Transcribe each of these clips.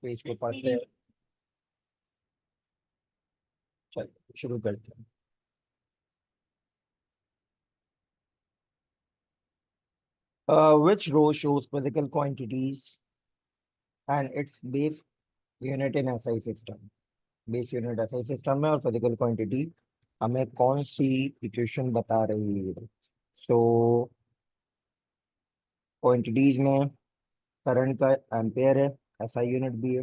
Page को पढ़ते हैं। चलो शुरू करते हैं। Which row shows physical quantities and its base unit in SI system? Base unit SI system में और फिजिकल क्वांटिटी हमें कौन सी इक्वेशन बता रही है? सो क्वांटिटीज में करंट का एम्पेयर है, SI यूनिट भी है,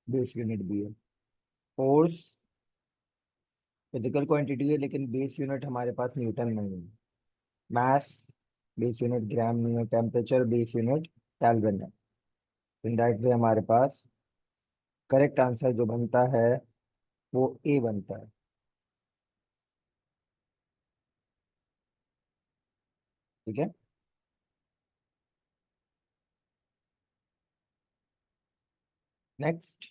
बेस यूनिट भी है। फोर्स फिजिकल क्वांटिटी है लेकिन बेस यूनिट हमारे पास न्यूटन नहीं है। मास बेस यूनिट ग्राम नहीं है। टेम्परेचर बेस यूनिट केल्विन है। इन दैट वे हमारे पास करेक्ट आंसर जो बनता है वो ए बनता है। ठीक है, नेक्स्ट।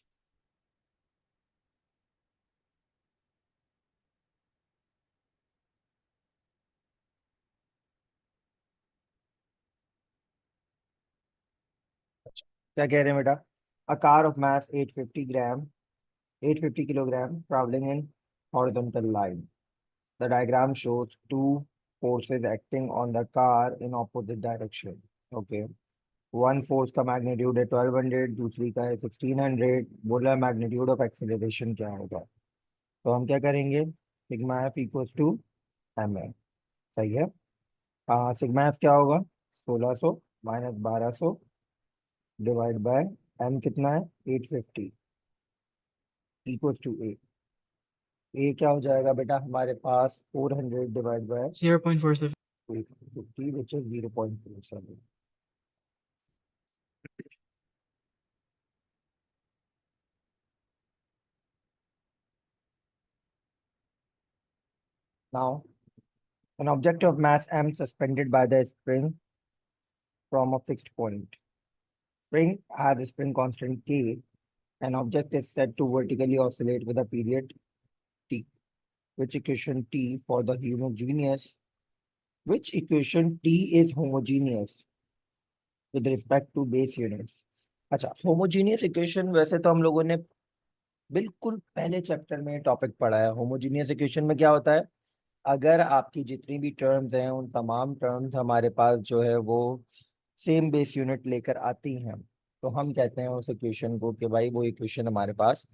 क्या कह रहे हैं बेटा? A car of mass 850 kilogram traveling in horizontal line. The diagram shows two forces acting on the car in opposite direction. Okay. One force का मैग्नीट्यूड है 1200, दूसरी का है 1600। बोला मैग्नीट्यूड ऑफ एक्सेलरेशन क्या होगा? तो हम क्या करेंगे? Sigma F equals to M F. सही है। सिग्मा एफ क्या होगा? 1600 माइनस 1200 डिवाइड बाय एम कितना है? 850 इक्वल्स टू ए। ए क्या हो जाएगा बेटा हमारे पास? 400 divide by 0.47. 850 which is 0.47। Now an object of mass m suspended by the spring from a fixed point. Spring has a spring constant k. An object is said to vertically oscillate with a period t. Which equation t for the homogeneous? Which equation t is homogeneous with respect to base units? अच्छा, homogeneous equation वैसे तो हम लोगों ने बिल्कुल पहले chapter में topic पढ़ा है। होमोजीनियस इक्वेशन में क्या होता है? अगर आपकी जितनी भी टर्म्स हैं उन तमाम टर्म्स हमारे पास जो है वो सेम बेस यूनिट लेकर आती हैं, तो हम कहते हैं उस इक्वेशन को कि भाई वो इक्वेशन हमारे पास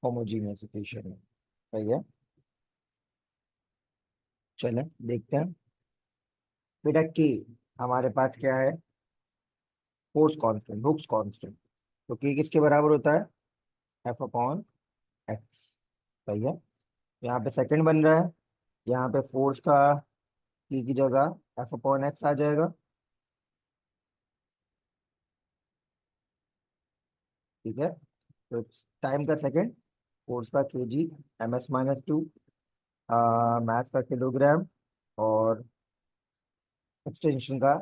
होमोजीनियस इक्वेशन है। सही है। चलें देखते हैं। बेटा के हमारे पास क्या है? Force constant, Hooke's constant. तो के किसके बराबर होता है? F upon X. सही है। यहाँ पे सेकंड बन रहा है। यहाँ पे फोर्स का की जगह एफ अपॉन एक्स आ जाएगा। ठीक है। तो टाइम का सेकंड, फोर्स का केजी, ms-2, मास का किलोग्राम, और एक्सटेंशन का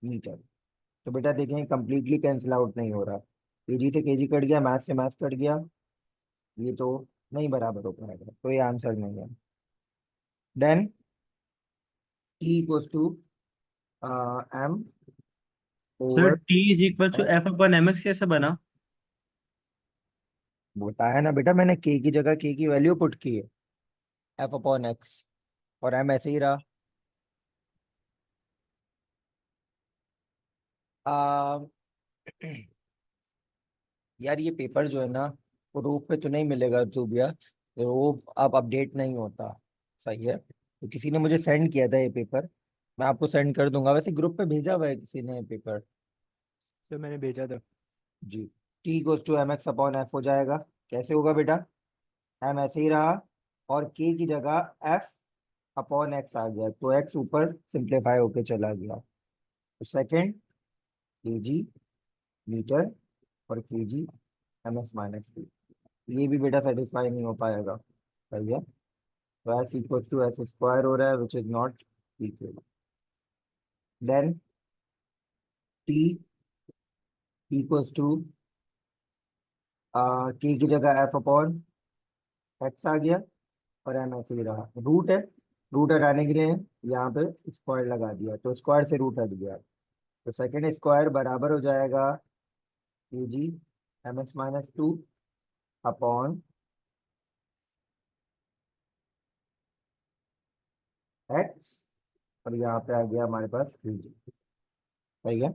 मीटर। तो बेटा देखें कंप्लीटली कैंसिल आउट नहीं हो रहा। केजी से केजी कट गया, मास से मास कट गया, ये तो नहीं बराबर हो पाएगा, तो ये आंसर नहीं है। Then T equals to M sir over. t is equal to F upon M X कैसे बना? बताया ना बेटा मैंने, के की जगह के की वैल्यू पुट की है, एफ अपॉन एक्स, और एम ऐसे ही रहा। आ, यार ये पेपर जो है ना वो रूप पे तो नहीं मिलेगा तू भैया, वो अब अपडेट नहीं होता। सही है। तो किसी ने मुझे सेंड किया था ये पेपर, मैं आपको सेंड कर दूंगा। वैसे ग्रुप पे भेजा हुआ है किसी ने ये पेपर। सर मैंने भेजा था। जी। T goes to M X upon F हो जाएगा। कैसे होगा बेटा? एम ऐसे ही रहा और के की जगह एफ अपॉन एक्स आ गया, तो एक्स ऊपर सिंप्लीफाई होके चला गया। तो सेकेंड केजी मीटर और केजी ms-2, ये भी बेटा सेटिस्फाई नहीं हो पाएगा। सही है। तो S equal to S square हो रहा है which is not equal. Then T equals to K की जगह एफ अपॉन एक्स आ गया, और एम ऐसे ही रहा। रूट है, रूट हटाने के लिए यहाँ पे स्क्वायर लगा दिया, तो स्क्वायर से रूट हट गया। तो सेकेंड स्क्वायर बराबर हो जाएगा के जी mx माइनस 2 अपॉन x, और यहाँ पे आ गया हमारे पास kg। सही है।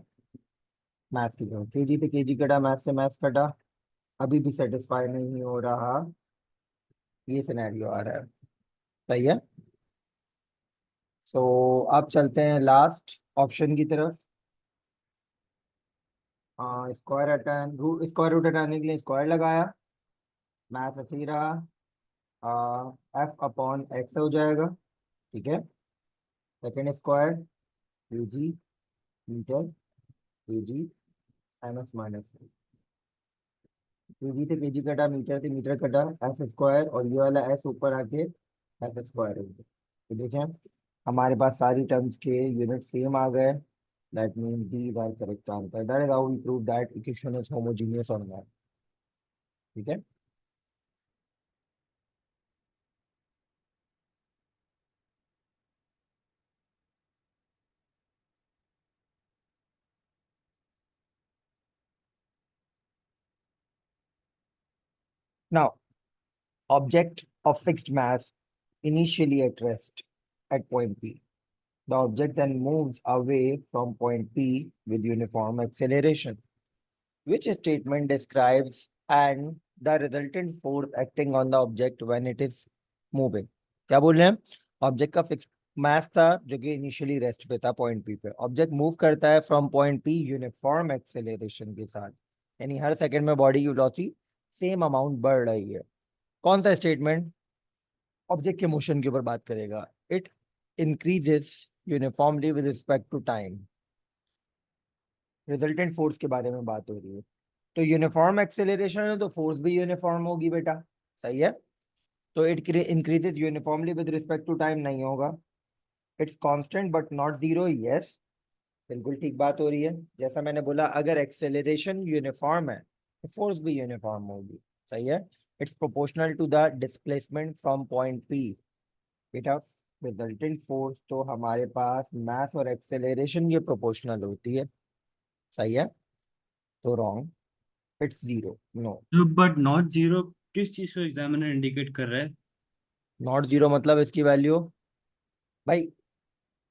मैथ्स की जगह केजी से केजी कटा, मैथ से मैथ्स कटा, अभी भी सेटिस्फाई नहीं हो रहा, ये सिनेरियो आ रहा है। सही है। सो अब चलते हैं लास्ट ऑप्शन की तरफ। स्क्वायर हटाने, रूट स्क्वायर रूट हटाने के लिए स्क्वायर लगाया, मैथ ऐसे ही रहा, एफ अपॉन एक्स हो जाएगा। ठीक है। Second square KG meter, KG M X minus, KG से केजी कटा, मीटर से मीटर कटा, एफ स्क्वायर, और ये वाला एस ऊपर आके एफ स्क्वायर हो गया। तो देखें हमारे पास सारी टर्म्स के यूनिट सेम आ गए। That mean these are correct answer. That is how we prove that equation is homogeneous और नॉट। ठीक है। Now object of fixed mass initially at rest at point P. The object then moves away from point P with uniform acceleration. Which statement describes and the resultant force acting on the object when it is moving? क्या बोल रहे हैं? Object का fix mass था जो कि initially rest पे था पॉइंट पी पे। ऑब्जेक्ट मूव करता है from point P uniform acceleration के साथ, यानी हर सेकंड में बॉडी की वेलोसिटी सेम अमाउंट बढ़ रही है। कौन सा स्टेटमेंट ऑब्जेक्ट के मोशन के ऊपर बात करेगा? It increases uniformly with respect to time. Resultant force के बारे में बात हो रही है। तो यूनिफॉर्म एक्सेलरेशन है तो फोर्स भी यूनिफॉर्म होगी बेटा। सही है। तो it increases uniformly with respect to time नहीं होगा। It's constant but not zero, yes, बिल्कुल ठीक बात हो रही है। जैसा मैंने बोला अगर एक्सेलरेशन यूनिफॉर्म है तो फोर्स भी यूनिफॉर्म होगी। सही है। It's proportional to the displacement from point P. बेटा रिजल्टेंट फोर्स तो हमारे पास मास और एक्सेलरेशन ये प्रोपोर्शनल होती है। सही है। तो wrong, it's zero, no. But not zero किस चीज को एग्जामिनर इंडिकेट कर रहा है? नॉट जीरो मतलब इसकी वैल्यू, भाई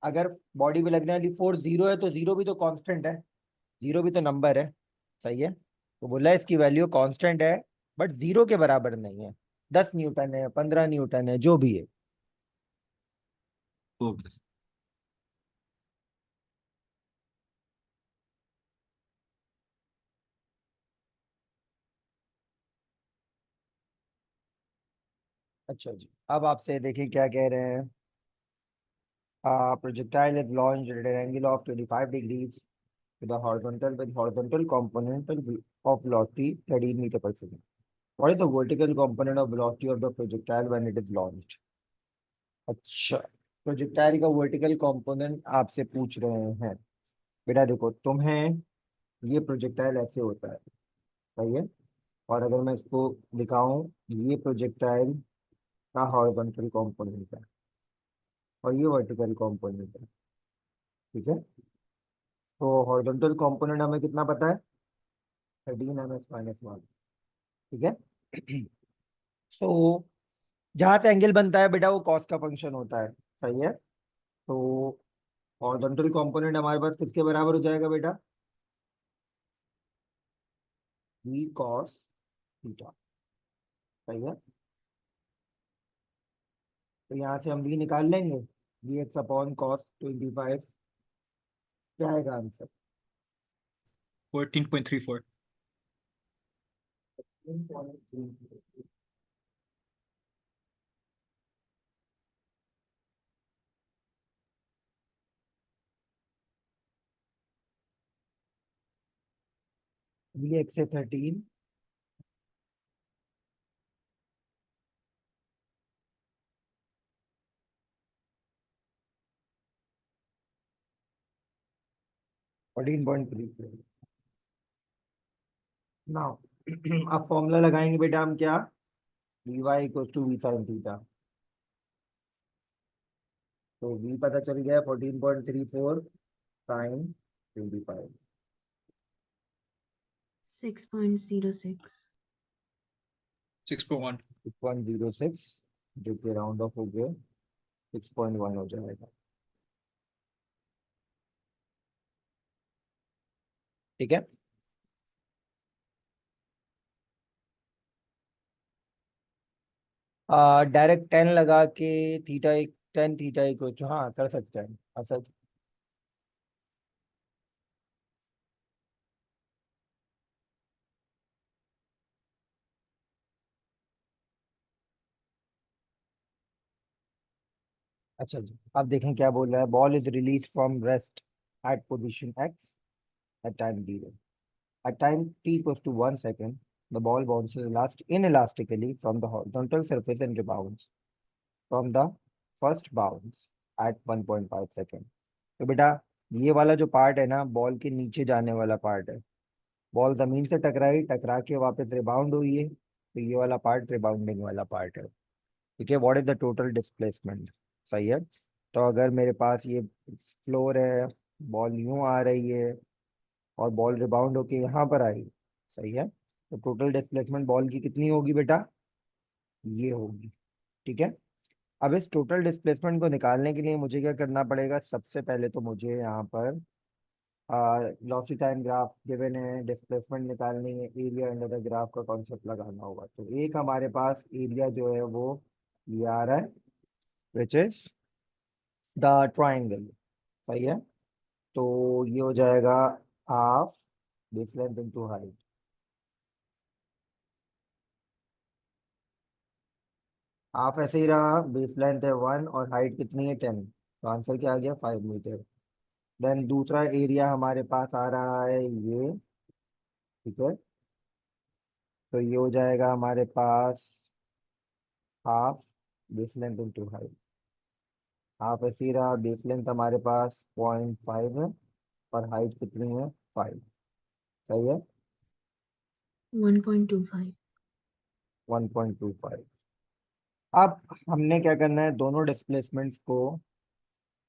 अगर बॉडी पे लगने वाली फोर्स जीरो है तो जीरो भी तो कांस्टेंट है, जीरो भी तो नंबर है। सही है। तो बोला इसकी वैल्यू कांस्टेंट है बट जीरो के बराबर नहीं है। 10 न्यूटन है, 15 न्यूटन है, जो भी है। ओके। अच्छा जी, अब आपसे देखिए क्या कह रहे हैं। Projectile is launched at an angle of 25 degrees with a horizontal component of velocity 13 meter per second. What is the vertical component of velocity of the projectile when it is launched? अच्छा, projectile का vertical component आपसे पूछ रहे हैं। बेटा देखो तुम्हें ये प्रोजेक्टाइल ऐसे होता है। सही है। और अगर मैं इसको दिखाऊं, ये प्रोजेक्टाइल का हॉरिजॉन्टल कंपोनेंट है और ये वर्टिकल कंपोनेंट है। ठीक है। तो हॉरिजॉन्टल कंपोनेंट हमें कितना पता है? 13 ms - 1। ठीक है। तो जहां से एंगल बनता है बेटा वो कॉस का फंक्शन होता है। सही है। तो हॉरिजॉन्टल कंपोनेंट हमारे पास किसके बराबर हो जाएगा बेटा? v cos theta. सही है। तो यहाँ से हम v निकाल लेंगे, वी एक्स अपॉन कॉस 25। क्या आएगा आंसर? 14.34. वी एक्स से 13, फोर्टीन पॉइंट थ्री। नाउ अब फॉर्मूला लगाएंगे बेटा हम क्या? D Y equal to V sine theta. तो v पता चल गया 14.34 साइन 25। 6.06. 6.1. 6.06, जो कि राउंड ऑफ हो गया 6.1 हो जाएगा। ठीक है, डायरेक्ट 10 लगा के थीटा एक 10 थीटा एक हाँ कर सकते हैं ऐसा। अच्छा जी, आप देखें क्या बोल रहा है। Ball is release from rest at position X at time 0। At time t equals to 1 second, the ball bounces inelastically from the horizontal surface and rebounds from the first bounce at 1.5 second. तो बेटा ये वाला जो part है ना, ball के नीचे जाने वाला पार्ट है। बॉल जमीन से टकराई, टकरा के वापस रिबाउंड हुई है, तो ये वाला पार्ट रिबाउंडिंग वाला पार्ट है। ठीक है, what is the total displacement. सही है, तो अगर मेरे पास ये फ्लोर है, बॉल यूं आ रही है और बॉल रिबाउंड होके यहाँ पर आई, सही है, तो टोटल डिस्प्लेसमेंट बॉल की कितनी होगी बेटा, ये होगी। ठीक है, अब इस टोटल डिस्प्लेसमेंट को निकालने के लिए मुझे क्या करना पड़ेगा। सबसे पहले तो मुझे यहाँ पर वेलोसिटी टाइम ग्राफ गिवन है, डिस्प्लेसमेंट निकालनी है, एरिया अंडर द ग्राफ का कॉन्सेप्ट लगाना होगा। तो एक हमारे पास एरिया जो है वो ये आ रहा है, विच इज द ट्राइंगल। सही है, तो ये हो जाएगा half base length into height. Half ऐसे ही रहा, बेस लेंथ है 1 और हाइट कितनी है 10, तो आंसर क्या आ गया 5 मीटर। देन दूसरा एरिया हमारे पास आ रहा है ये। ठीक है, तो ये हो जाएगा हमारे पास half base length into height. Half ऐसे ही रहा, बेस लेंथ हमारे पास 0.5 है और हाइट कितनी है 5। सही है, 1.25. 1.25। अब हमने क्या करना है, दोनों डिस्प्लेसमेंट्स को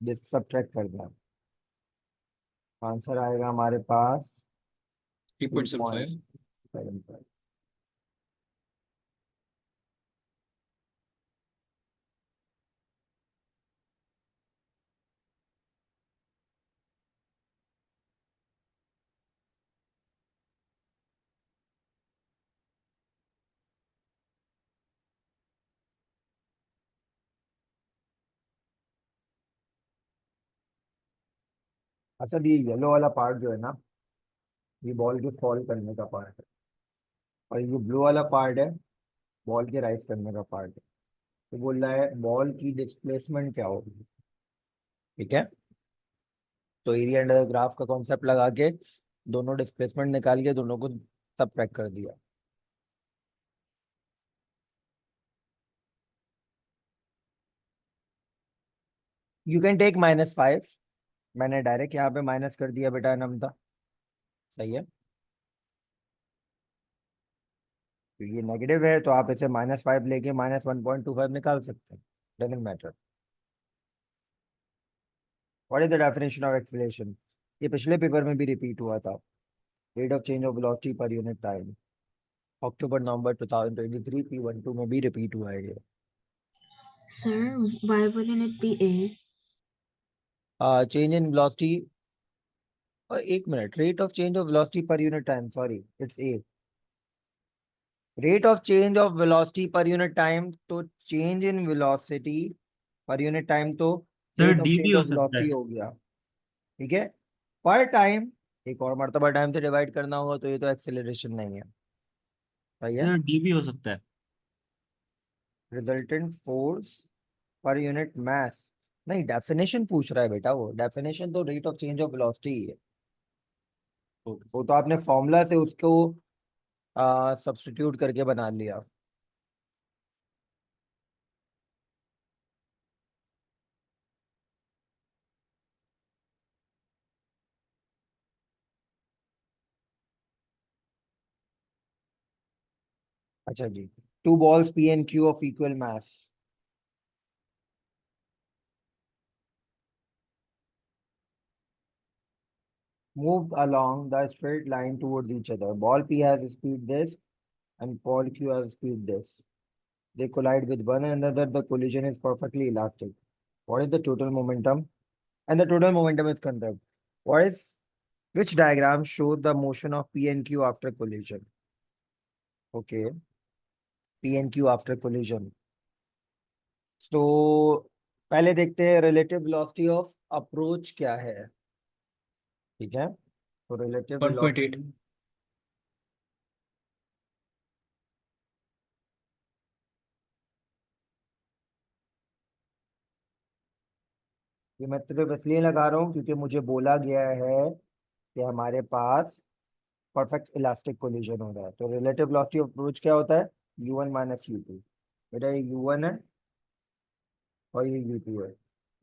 सब्ट्रैक्ट करना है। आंसर आएगा हमारे पास 3.75. 3.75। अच्छा, ये येलो वाला पार्ट जो है ना, ये बॉल के फॉल करने का पार्ट है, और ये ब्लू वाला पार्ट है बॉल के राइज करने का पार्ट है। तो बोल रहा है बॉल की डिस्प्लेसमेंट क्या होगी। ठीक है, तो एरिया अंडर द ग्राफ का कॉन्सेप्ट लगा के दोनों डिस्प्लेसमेंट निकाल के दोनों को सब पैक कर दिया। यू कैन टेक -5, मैंने डायरेक्ट यहाँ पे माइनस कर दिया बेटा नमता। सही है, तो ये नेगेटिव है तो आप इसे -5 लेके -1.25 निकाल सकते हैं, doesn't matter. What is the definition of acceleration, ये पिछले पेपर में भी रिपीट हुआ था। Rate of change of velocity per unit time, October November 2023 P12 में भी रिपीट हुआ है ये। Sir, why wouldn't it be A? Change in velocity, और एक minute, rate of change of velocity per unit time, sorry it's A. Rate of change of velocity per unit time, तो change in velocity per unit time तो sir rate of D भी change हो of सकता velocity है। हो गया। ठीक है, पर टाइम एक और मर्तबा टाइम से डिवाइड करना होगा, तो ये तो एक्सेलरेशन नहीं है। सही है, सर डी भी हो सकता है। Resultant force per unit mass, नहीं डेफिनेशन पूछ रहा है बेटा, वो डेफिनेशन तो rate of change of velocity ही है। ओके वो सर। तो आपने फॉर्मूला से उसको सब्स्टिट्यूट करके बना लिया। अच्छा जी, two balls P and Q of equal mass, moved along the straight line towards each other. Ball P has speed this and ball Q has speed this. They collide with one another. The collision is perfectly elastic. What is the total momentum? And the total momentum is conserved. Which diagram shows the motion of P and Q after collision? Okay, P and Q after collision. So पहले देखते हैं relative velocity of approach क्या है. ठीक है, तो relative 1.8. ये मैं सिर्फ इसलिए लगा रहा हूँ क्योंकि मुझे बोला गया है कि हमारे पास परफेक्ट इलास्टिक कोलिजन हो रहा है. तो रिलेटिव वेलोसिटी ऑफ अप्रोच क्या होता है? u1 minus u2. बेटा ये u1 है और ये u2 है,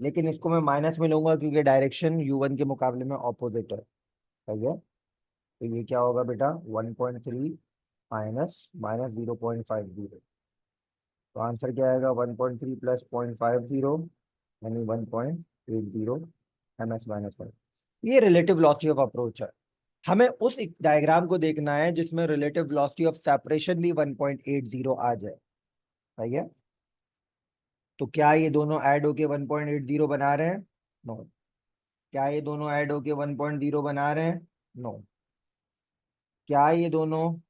लेकिन इसको मैं माइनस में लूंगा क्योंकि डायरेक्शन u1 के मुकाबले में ऑपोजिट है. सही है, तो ये क्या होगा बेटा? 1.3 माइनस माइनस 0.50. तो आंसर क्या आएगा? 1.3 प्लस 0.50 यानी 1.80 ms माइनस 1. ये रिलेटिव वेलोसिटी ऑफ अप्रोच है. हमें उस डायग्राम को देखना है जिसमें रिलेटिव वेलोसिटी ऑफ सेपरेशन भी 1.80 आ जाए. सही है, तो क्या ये दोनों ऐड होके 1.80 बना रहे हैं? नो. क्या ये दोनों ऐड होके 1.0 बना रहे हैं? नो. क्या ये दोनों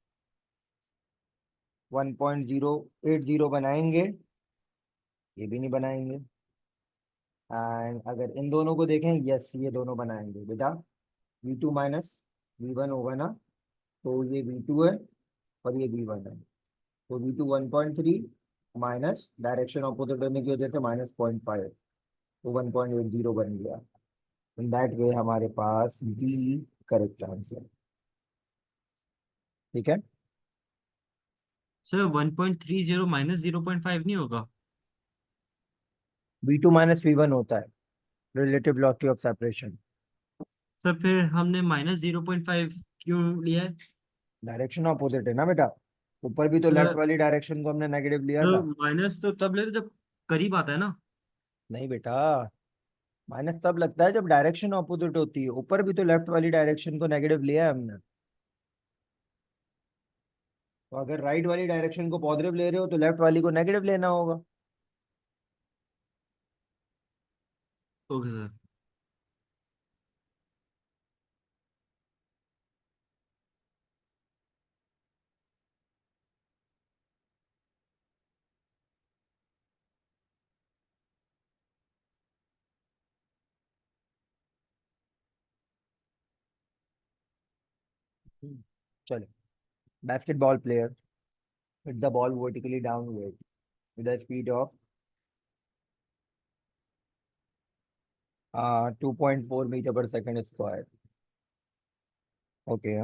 1.080 बनाएंगे? ये भी नहीं बनाएंगे. एंड अगर इन दोनों को देखें, यस ये दोनों बनाएंगे. बेटा v2 माइनस v1 होगा ना, तो ये v2 है और ये v1 है. तो v2 1.3 माइनस डायरेक्शन ऑपोजिट होने की वजह से माइनस 0.5, तो 1.80 बन गया. इन दैट वे हमारे पास बी करेक्ट आंसर. ठीक है, सर 1.30 माइनस 0.5 नहीं होगा? v2 माइनस v1 होता है relative velocity of separation. Sir फिर हमने माइनस 0.5 क्यों लिया है? डायरेक्शन ऑपोजिट है ना बेटा. ऊपर भी तो सर लेफ्ट वाली डायरेक्शन को हमने नेगेटिव लिया तो था. माइनस तो तब ले जब करीब आता है ना. नहीं बेटा, माइनस तब लगता है जब डायरेक्शन ऑपोजिट होती है. ऊपर भी तो लेफ्ट वाली डायरेक्शन को नेगेटिव लिया है हमने. तो अगर राइट वाली डायरेक्शन को पॉजिटिव ले रहे हो तो लेफ्ट वाली को नेगेटिव लेना होगा. Okay sir. चलो, basketball player hit the ball vertically downward with a speed of 2.4 meter per second square. Okay,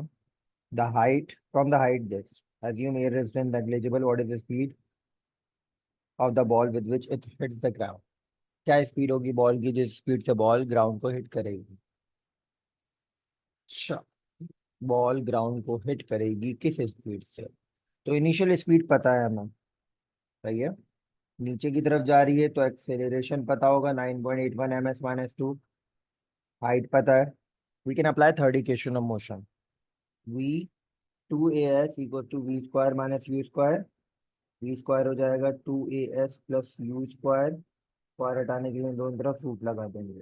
the height from the height this. Assume air resistance negligible. What is the speed of the ball with which it hits the ground? क्या speed होगी ball की जिस speed से ball ground को hit करेगी? अच्छा, ball ground को hit करेगी किस स्पीड से? तो इनिशियल स्पीड पता है हमें. सही है, नीचे की तरफ जा रही है तो एक्सेलरेशन पता होगा 9.81 ms माइनस 2. हाइट पता है. We can apply third equation of motion. v 2as equal to V square minus U square. V square हो जाएगा 2as plus you square. Square हटाने के लिए दोनों तरफ रूट लगा देंगे.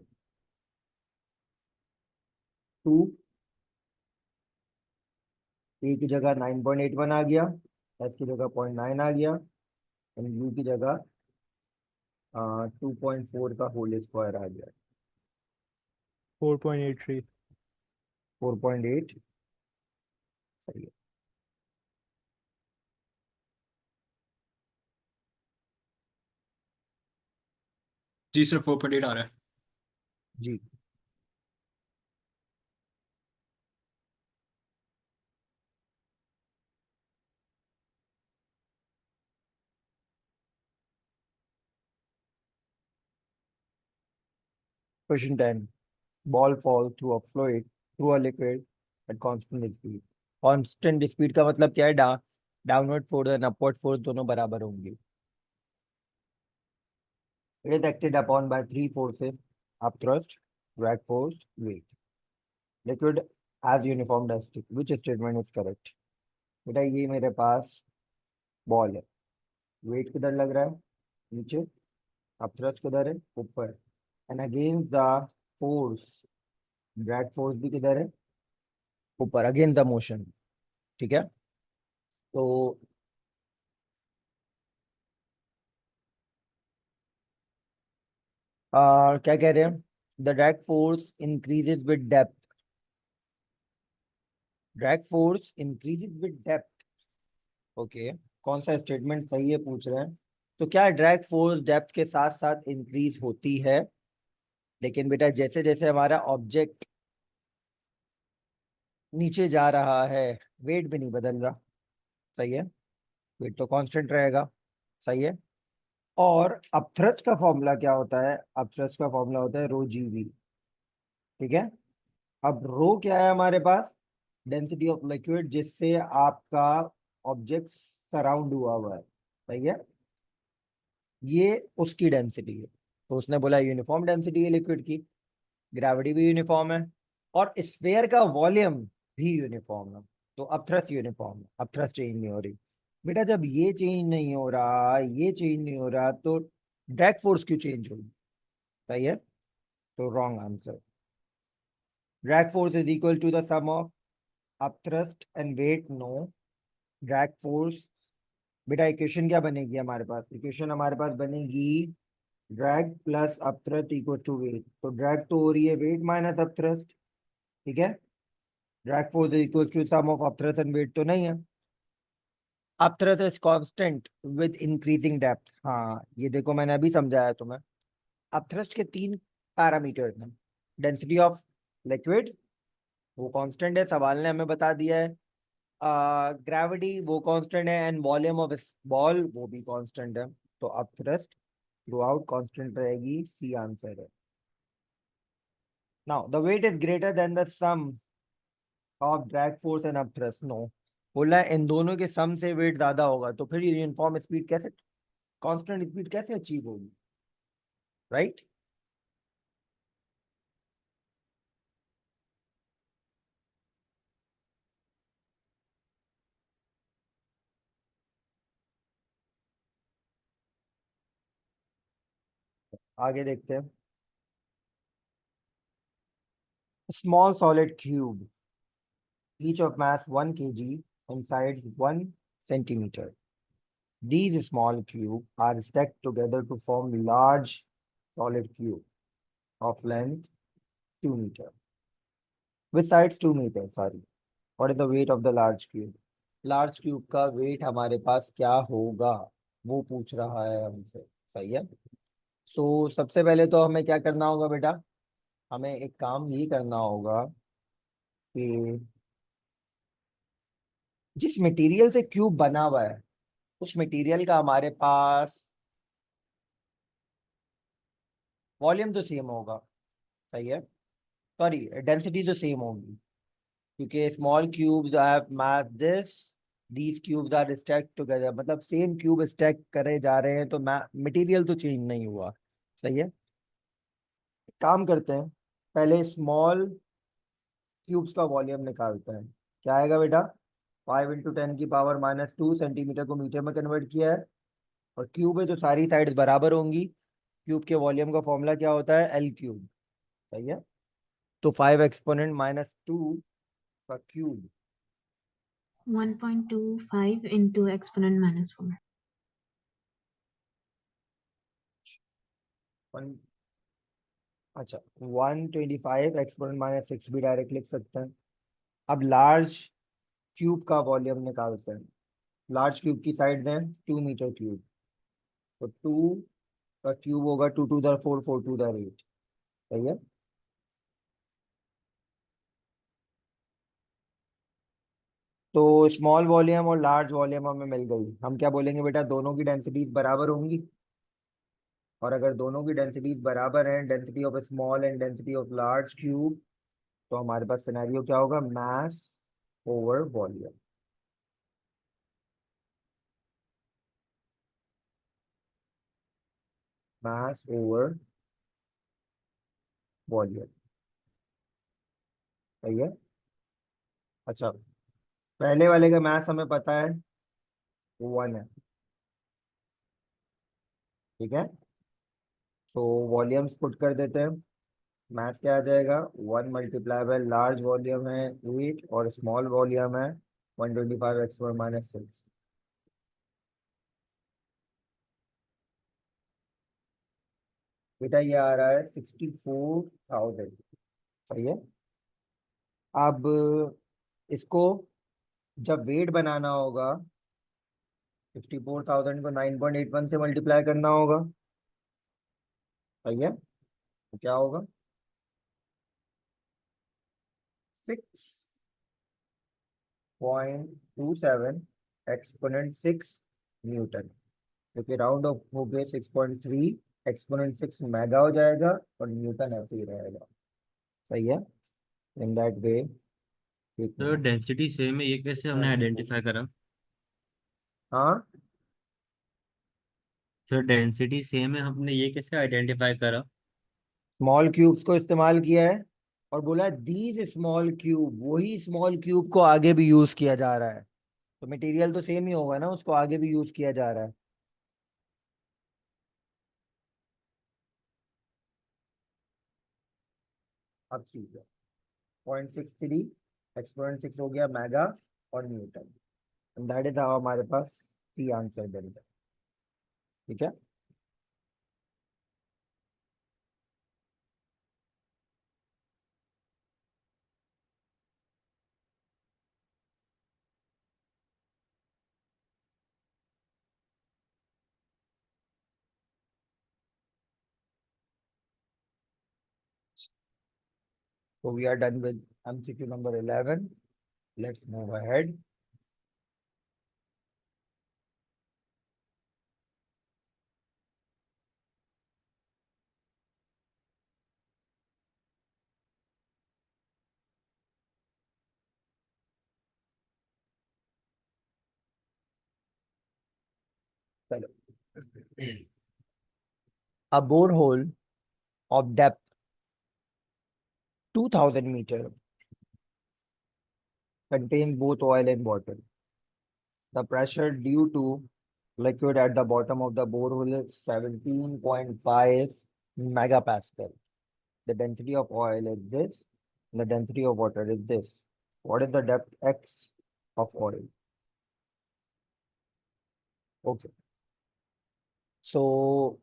2 ए की जगह 9.81 आ गया, एस की जगह 0.9 आ गया, एंड यू की जगह 2.4 का होल स्क्वायर आ गया. 4.83. 4.8. सही है. जी सर 4.8 आ रहा है. जी, question 10. Ball fall through a fluid through a liquid at constant speed. Constant speed का मतलब क्या है? Downward force and upward force दोनों बराबर होंगी. It is acted upon by three forces: upthrust, drag force, weight. Liquid as uniform density, which statement is correct? बेटा ये मेरे पास बॉल है, वेट किधर लग रहा है? नीचे। अब थ्रस्ट किधर है? ऊपर। And against the force, drag force भी किधर है? ऊपर, अगेंस्ट द मोशन। ठीक है, तो क्या कह रहे हैं? The drag force increases with depth, drag force increases with depth. Okay, कौन सा स्टेटमेंट सही है पूछ रहे हैं? तो क्या ड्रैग फोर्स डेप्थ के साथ साथ इंक्रीज होती है, लेकिन बेटा जैसे जैसे हमारा ऑब्जेक्ट नीचे जा रहा है वेट भी नहीं बदल रहा। सही है, वेट तो कांस्टेंट रहेगा। सही है। और अब थ्रस्ट का फॉर्मूला क्या होता है? अब थ्रस्ट का फॉर्मूला होता है रो जी वी। ठीक है, अब रो क्या है हमारे पास? डेंसिटी ऑफ लिक्विड जिससे आपका ऑब्जेक्ट सराउंड हुआ हुआ है। सही है, ये उसकी डेंसिटी है। तो उसने बोला यूनिफॉर्म डेंसिटी है लिक्विड की, ग्रेविटी भी यूनिफॉर्म है, और स्फेयर का वॉल्यूम भी यूनिफॉर्म है। तो अब थ्रस्ट यूनिफॉर्म है, अब थ्रस्ट चेंज नहीं हो रही। बेटा जब ये चेंज नहीं हो रहा, ये चेंज नहीं हो रहा, तो ड्रैग फोर्स क्यों चेंज होगी? सही है, तो wrong answer. Drag force is equal to the sum of up thrust and weight. No, drag force, बेटा इक्वेशन क्या बनेगी हमारे पास? इक्वेशन हमारे पास बनेगी drag plus up thrust equal to weight. तो ड्रैग तो हो रही है वेट माइनस अप थ्रस्ट। ठीक है, drag force equal to sum of up thrust and weight तो नहीं है। Up thrust is constant with increasing depth. हाँ ये देखो मैंने अभी समझाया तुम्हें। अप थ्रस्ट के तीन पैरामीटर्स हैं। डेंसिटी ऑफ लिक्विड वो कांस्टेंट है, सवाल ने हमें बता दिया है। ग्रेविटी वो कांस्टेंट है, एंड वॉल्यूम ऑफ बॉल वो भी कांस्टेंट है। तो up thrust throughout constant रहेगी, सी आंसर है। Now the weight is greater than the sum of drag force and up thrust. No, बोला है इन दोनों के सम से वेट ज्यादा होगा, तो फिर यूनिफॉर्म स्पीड कैसे, कांस्टेंट स्पीड कैसे अचीव होगी? राइट। आगे देखते हैं। Small solid cube each of mass 1 kg and size 1 centimeter. These small cubes are stacked together to form large solid cube of length 2 meter. With sides 2 meter, sorry. What is the weight of the large cube? Large cube का wait हमारे पास क्या होगा, वो पूछ रहा है हमसे। सही है, तो सबसे पहले तो हमें क्या करना होगा बेटा? हमें एक काम ये करना होगा कि जिस मटेरियल से क्यूब बना हुआ है उस मटेरियल का हमारे पास वॉल्यूम तो सेम होगा। सही है, सॉरी डेंसिटी तो सेम होगी, क्योंकि small cubes have mass this, these cubes are stacked together, मतलब सेम क्यूब स्टैक करे जा रहे हैं, तो मटेरियल तो चेंज नहीं हुआ। सही है, काम करते हैं, पहले स्मॉल क्यूब्स का वॉल्यूम निकालते हैं। क्या आएगा बेटा? 5 × 10⁻² सेंटीमीटर को मीटर में कन्वर्ट किया है, और क्यूब है तो सारी साइड्स बराबर होंगी। क्यूब के वॉल्यूम का फॉर्मूला क्या होता है? L cube. सही है, तो 5 exponent -2 का क्यूब 1.25 into exponent -4. वन, अच्छा 125 exponent -6 भी डायरेक्ट लिख सकते हैं। अब लार्ज क्यूब का वॉल्यूम निकालते हैं। लार्ज क्यूब की साइड दें 2 मीटर क्यूब, तो 2 का क्यूब होगा 2 × 4 4 × 8। सही है, तो स्मॉल वॉल्यूम और लार्ज वॉल्यूम हमें मिल गई। हम क्या बोलेंगे बेटा? दोनों की डेंसिटीज बराबर होंगी, और अगर दोनों की डेंसिटीज बराबर हैं, density of small and density of large cube, तो हमारे पास सिनेरियो क्या होगा? मास ओवर वॉल्यूम। मास ओवर वॉल्यूम। सही है। अच्छा, पहले वाले का मैथ हमें पता है, 1 है। ठीक है, तो वॉल्यूम्स पुट कर देते हैं। मैथ क्या आ जाएगा, 1 × लार्ज वॉल्यूम है 8 और स्मॉल वॉल्यूम है 125 x⁻⁶। बेटा ये आ रहा है 64,000। सही है। अब इसको जब वेट बनाना होगा, 64,000 को 9.81 से मल्टीप्लाई करना होगा। सही है, तो क्या होगा, 6.27 एक्सपोनेंट 6 न्यूटन, क्योंकि राउंड ऑफ हो गए 6.3 एक्सपोनेंट 6 मेगा हो जाएगा और न्यूटन ऐसे ही रहेगा। सही है, इन दैट वे। ठीक तो है। डेंसिटी सेम है, ये कैसे हमने आइडेंटिफाई करा? हाँ, तो डेंसिटी सेम है, हमने ये कैसे आइडेंटिफाई करा? स्मॉल क्यूब्स को इस्तेमाल किया है और बोला दीज स्मॉल क्यूब, वही स्मॉल क्यूब को आगे भी यूज किया जा रहा है, तो मटेरियल तो सेम ही होगा ना, उसको आगे भी यूज किया जा रहा है। अब ठीक है, 0.63 एक्सपोनेंट 6 हो गया मेगा और न्यूटन, दैट इज हाउ हमारे पास सी आंसर बन गया। ठीक है। So we are done with MCQ number 11. Let's move ahead. चलो, a borehole of depth 2000 meter contains both oil and water. The pressure due to liquid at the bottom of the borehole is 17.5 megapascal. The density of oil is this, and the density of water is this. What is the depth x of oil? Okay. So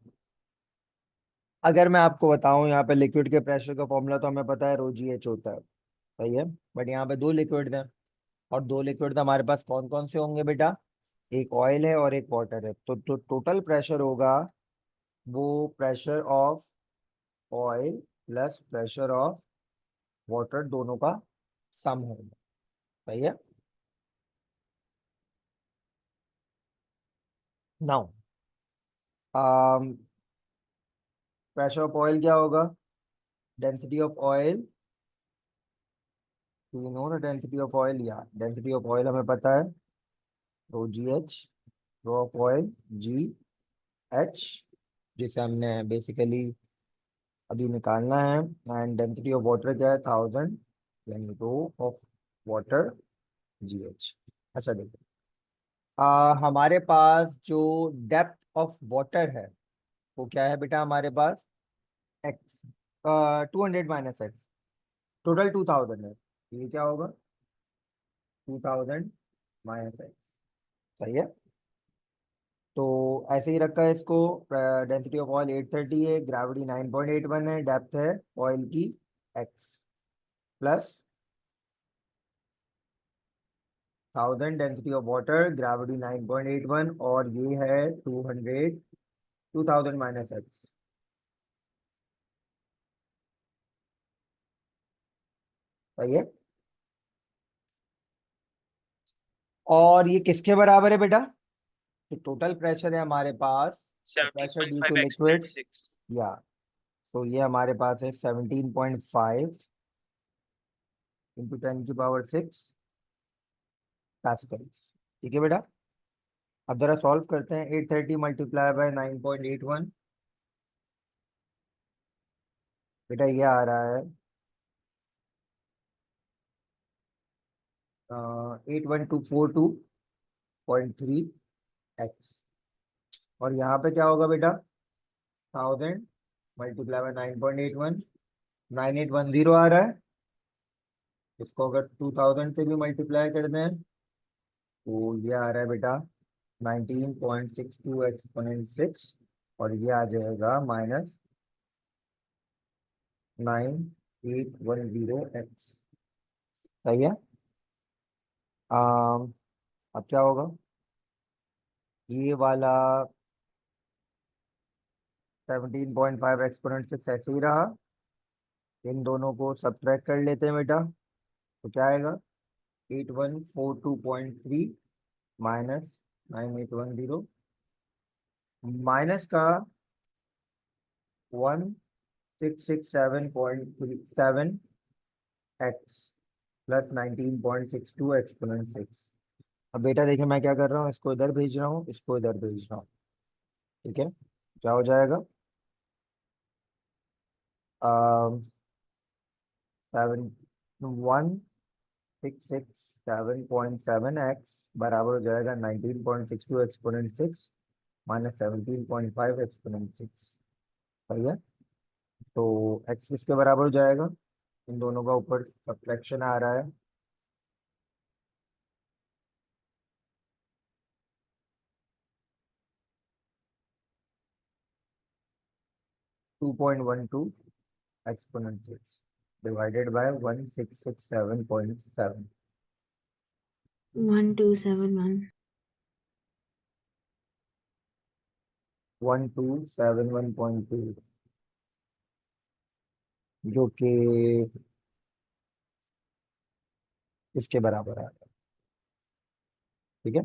अगर मैं आपको बताऊं, यहाँ पे liquid के pressure का formula तो हमें पता है, ρgh होता है। सही है, बट यहाँ पे दो लिक्विड हैं, और दो लिक्विड हमारे पास कौन कौन से होंगे बेटा, एक ऑयल है और एक वाटर है, तो टोटल प्रेशर होगा वो pressure of oil plus pressure of water, दोनों का सम होगा। सही है। नाउ प्रेशर ऑफ ऑयल क्या होगा, density of oil, you know the density of oil, या डेंसिटी ऑफ ऑयल हमें पता है, ρgh, rho of oil g h, जिसे हमने बेसिकली अभी निकालना है, एंड डेंसिटी ऑफ वाटर क्या है, 1000, यानी rho of water g h. अच्छा देखो, हमारे पास जो डेप्थ ऑफ वाटर है वो क्या है बेटा, हमारे पास एक्स, 200 - एक्स, टोटल 2000 है, ये क्या होगा, 2000 - एक्स। सही है, तो ऐसे ही रखा है इसको। डेंसिटी ऑफ ऑयल 830 है, ग्रेविटी 9.81 है, डेप्थ है ऑयल की x, plus 1000 density of water, gravity 9.81, और ये है 200, 2000 - एक्स। सही है, और ये किसके बराबर है बेटा, तो टोटल प्रेशर है हमारे पास, pressure due to 17.5 liquid, exponent 6। या तो ये हमारे पास है 17.5 इंटू 10⁶ पास्कल्स। ठीक है बेटा, अब जरा सॉल्व करते हैं। 830 × 9.81, बेटा ये आ रहा है 81242.3x। और यहाँ पे क्या होगा बेटा, 1000 मल्टीप्लाई बाय 9.81, 9810 आ रहा है। इसको अगर 2000 से भी मल्टीप्लाई कर दें तो ये आ रहा है बेटा 19.62 एक्सपोनेंट 6, और ये आ जाएगा माइनस 9810x। सही है। अब क्या होगा, ये वाला 17.5 एक्सपोनेंट 6 ऐसे ही रहा। इन दोनों को सब्ट्रैक्ट कर लेते हैं बेटा, तो क्या आएगा, 8142.3 माइनस 9810 माइनस का 1667.37 प्लस 19.62 एक्सपोनेंट 6। अब बेटा देखिए मैं क्या कर रहा हूँ, इसको इधर भेज रहा हूँ, इसको इधर भेज रहा हूँ। ठीक है, क्या हो जाएगा, 1667.7 एक्स बराबर हो जाएगा 19.62 एक्सपोनेंट 6 माइनस 17.5 एक्सपोनेंट 6। सही है। तो एक्स किसके बराबर हो जाएगा, इन दोनों का ऊपर सब्ट्रैक्शन आ रहा है, 2.12 एक्सपोनेंट 6 डिवाइडेड बाय 1667.7। 1271. 1271.2 जो कि इसके बराबर आ रहा है। ठीक है,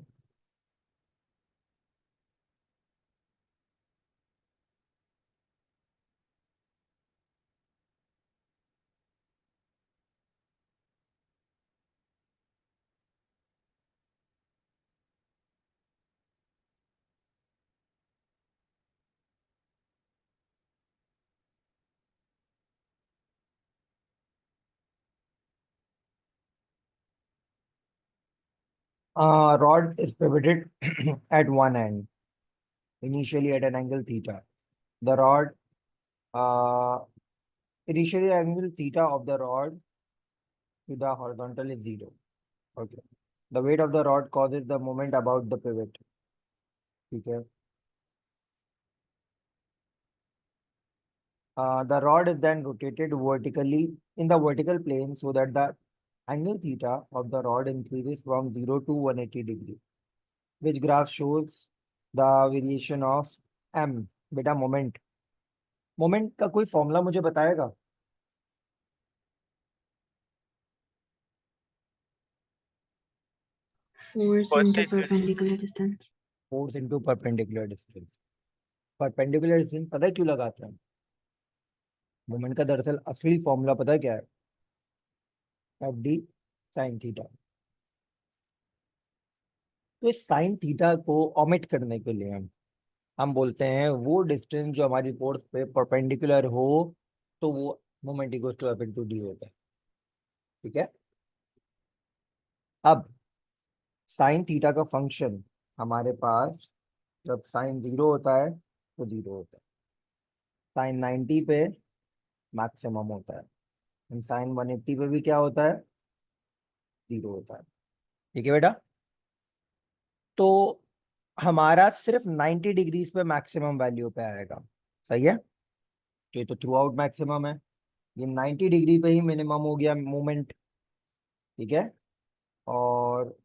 rod is pivoted at one end, initially at an angle theta. The rod, initially angle theta of the rod to the horizontal is 0. Okay. The weight of the rod causes the moment about the pivot. ठीक है. The rod is then rotated vertically in the vertical plane so that the angle theta of the rod increases from 0 to 180 degree. Which graph shows the variation of m? बेटा moment, moment का कोई formula मुझे बताएगा? Force into perpendicular distance. Force into perpendicular distance. Perpendicular distance पता है क्यों लगाते हैं? मोमेंट का दरअसल असली फॉर्मूला पता है क्या है? F D sign theta. तो इस साइन थीटा को ओमिट करने के लिए हम बोलते हैं वो डिस्टेंस जो हमारी फोर्स पे परपेंडिकुलर हो तो वो moment equals to F into D होता है। ठीक है, अब साइन थीटा का फंक्शन हमारे पास जब साइन 0 होता है तो 0 होता है, साइन 90 पे मैक्सिमम होता है, साइन 180 पे भी क्या होता है, 0 होता है। ठीक है बेटा, तो हमारा सिर्फ 90 डिग्रीज पे मैक्सिमम वैल्यू पे आएगा। सही है, तो ये तो थ्रू आउट मैक्सिमम है, ये 90 डिग्री पे ही मिनिमम हो गया मोमेंट। ठीक है, और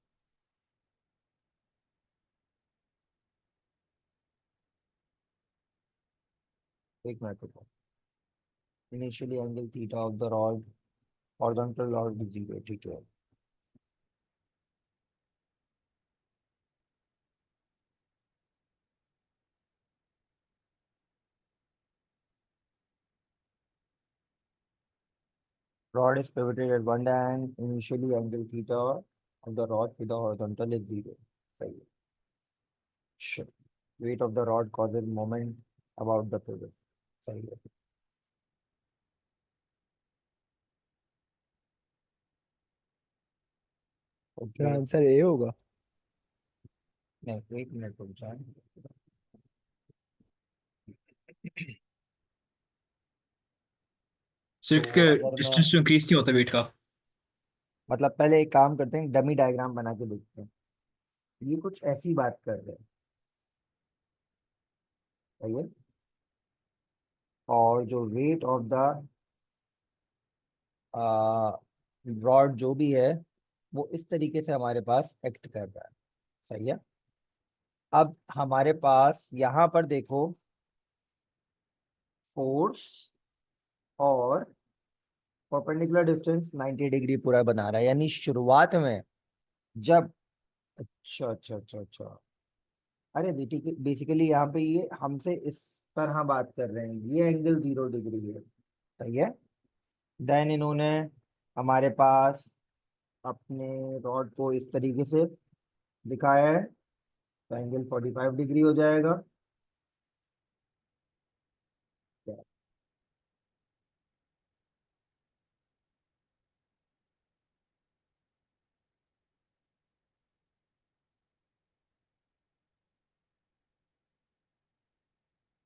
एक मिनट रुको, initially angle theta of the rod horizontal rod is 0। ठीक है, rod is pivoted at one end, initially angle theta of the rod to the horizontal is 0। सही है, sure, weight of the rod causes moment about the pivot। सही है। क्या okay, answer A होगा? नहीं एक मिनट रुक जाए। सिर्फ तो के अगर मैं डिस्टेंस तो इंक्रीज नहीं होता वेट का। मतलब पहले एक काम करते हैं, डमी डायग्राम बना के देखते हैं। ये कुछ ऐसी बात कर रहे हैं, सही है। और जो वेट ऑफ द रॉड जो भी है वो इस तरीके से हमारे पास एक्ट कर रहा है, सही है। अब हमारे पास यहाँ पर देखो फोर्स और परपेंडिकुलर डिस्टेंस 90 डिग्री पूरा बना रहा है, यानी शुरुआत में जब अच्छा अच्छा अच्छा अच्छा, अरे बेसिकली यहाँ पे ये हमसे इस तरह बात कर रहे हैं, ये एंगल 0 डिग्री है, सही है। देन इन्होंने हमारे पास अपने रॉड को इस तरीके से दिखाया है, तो एंगल 45 डिग्री हो जाएगा।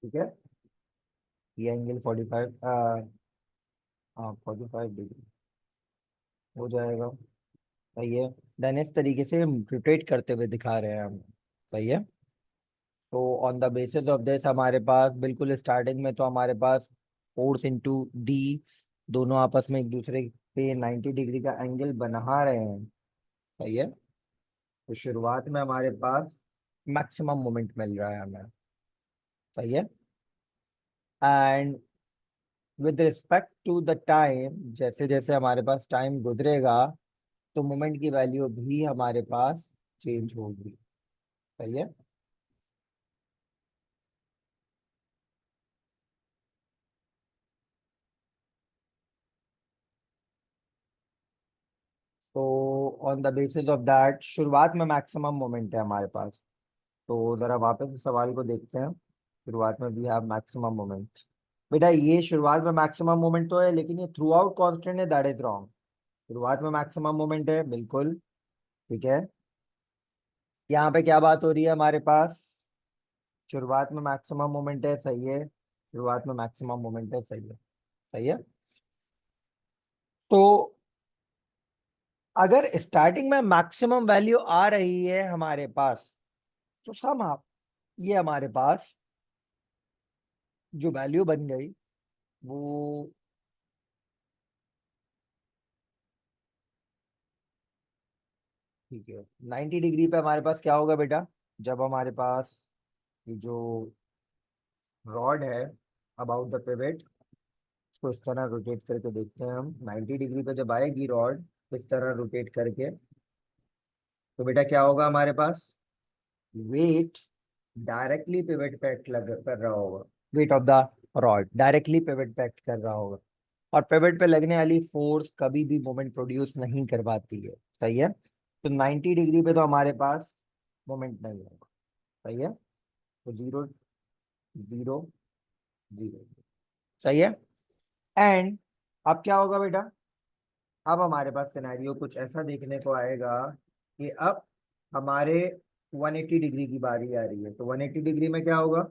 ठीक है, ये एंगल 45, हाँ 45 डिग्री हो जाएगा, सही है। देन इस तरीके से रोटेट करते हुए दिखा रहे हैं हम, सही है। तो on the basis of this हमारे पास बिल्कुल स्टार्टिंग में तो हमारे पास फोर्स इंटू डी दोनों आपस में एक दूसरे पे 90 डिग्री का एंगल बना रहे हैं, सही है। तो शुरुआत में हमारे पास मैक्सिमम मोमेंट मिल रहा है हमें, सही है। And with respect to the time, जैसे जैसे हमारे पास टाइम गुजरेगा तो मोमेंट की वैल्यू भी हमारे पास चेंज होगी, सही है। तो on the basis of that शुरुआत में मैक्सिमम मोमेंट है हमारे पास, तो जरा वापस इस सवाल को देखते हैं। शुरुआत में भी हैव मैक्सिमम मोमेंट, बेटा ये शुरुआत में मैक्सिमम मोमेंट तो है, लेकिन ये थ्रू आउट कांस्टेंट है, दैट इज रॉन्ग। शुरुआत में मैक्सिमम मोमेंट है बिल्कुल, ठीक है। यहाँ पे क्या बात हो रही है हमारे पास, शुरुआत में मैक्सिमम मोमेंट है, सही है। शुरुआत में मैक्सिमम मोमेंट है, सही है, सही है। तो अगर स्टार्टिंग में मैक्सिमम वैल्यू आ रही है हमारे पास, तो सम आप ये हमारे पास जो वैल्यू बन गई वो ठीक है 90 डिग्री पे हमारे पास क्या होगा बेटा, जब हमारे पास ये जो रॉड है अबाउट द पिवट, इसको इस तरह रोटेट करके देखते हैं हम, 90 डिग्री पे जब आएगी रॉड इस तरह रोटेट करके, तो बेटा क्या होगा हमारे पास, वेट डायरेक्टली पिवट पे एक्ट लग कर रहा होगा, weight of the rod directly pivot पे एक्ट कर रहा होगा। और पिवट पे लगने वाली फोर्स कभी भी मोमेंट प्रोड्यूस नहीं करवाती है, सही है। तो 90 डिग्री पे तो हमारे पास मोमेंट नहीं होगा, सही है। तो 0 0 0, सही है। एंड अब क्या होगा बेटा, अब हमारे पास सिनेरियो कुछ ऐसा देखने को आएगा कि अब हमारे 180 डिग्री की बारी आ रही है, तो 180 डिग्री में क्या होगा,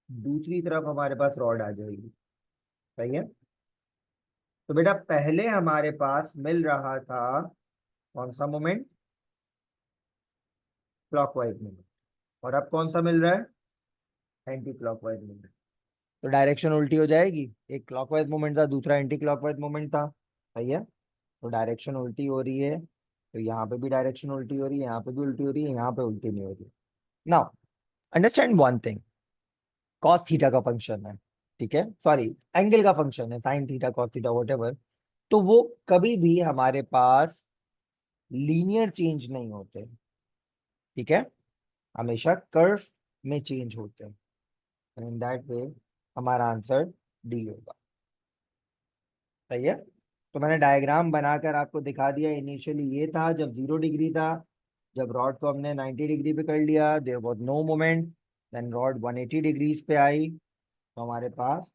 दूसरी तरफ हमारे पास रॉड आ जाएगी, सही है। तो बेटा पहले हमारे पास मिल रहा था कौन सा मोमेंट, क्लॉकवाइज मोमेंट, और अब कौन सा मिल रहा है, एंटी क्लॉकवाइज मोमेंट। तो डायरेक्शन उल्टी हो जाएगी, एक क्लॉकवाइज मोमेंट था दूसरा एंटी क्लॉकवाइज मोमेंट था, सही है। तो डायरेक्शन उल्टी हो रही है, तो यहाँ पे भी डायरेक्शन उल्टी हो रही है, यहाँ पे भी उल्टी हो रही है, यहाँ पे उल्टी नहीं हो रही। Now understand one thing, cos theta का फंक्शन है, ठीक है, सॉरी एंगल का फंक्शन है, sine theta cos theta whatever, तो वो कभी भी हमारे पास लीनियर चेंज नहीं होते, ठीक है, हमेशा कर्व में चेंज होते हैं। इन दैट वे हमारा आंसर डी होगा, सही है। तो मैंने डायग्राम बनाकर आपको दिखा दिया, इनिशियली ये था जब 0 डिग्री था, जब रॉड को हमने 90 डिग्री पे कर लिया there was no moment, then rod 180 degrees पे आई, तो हमारे पास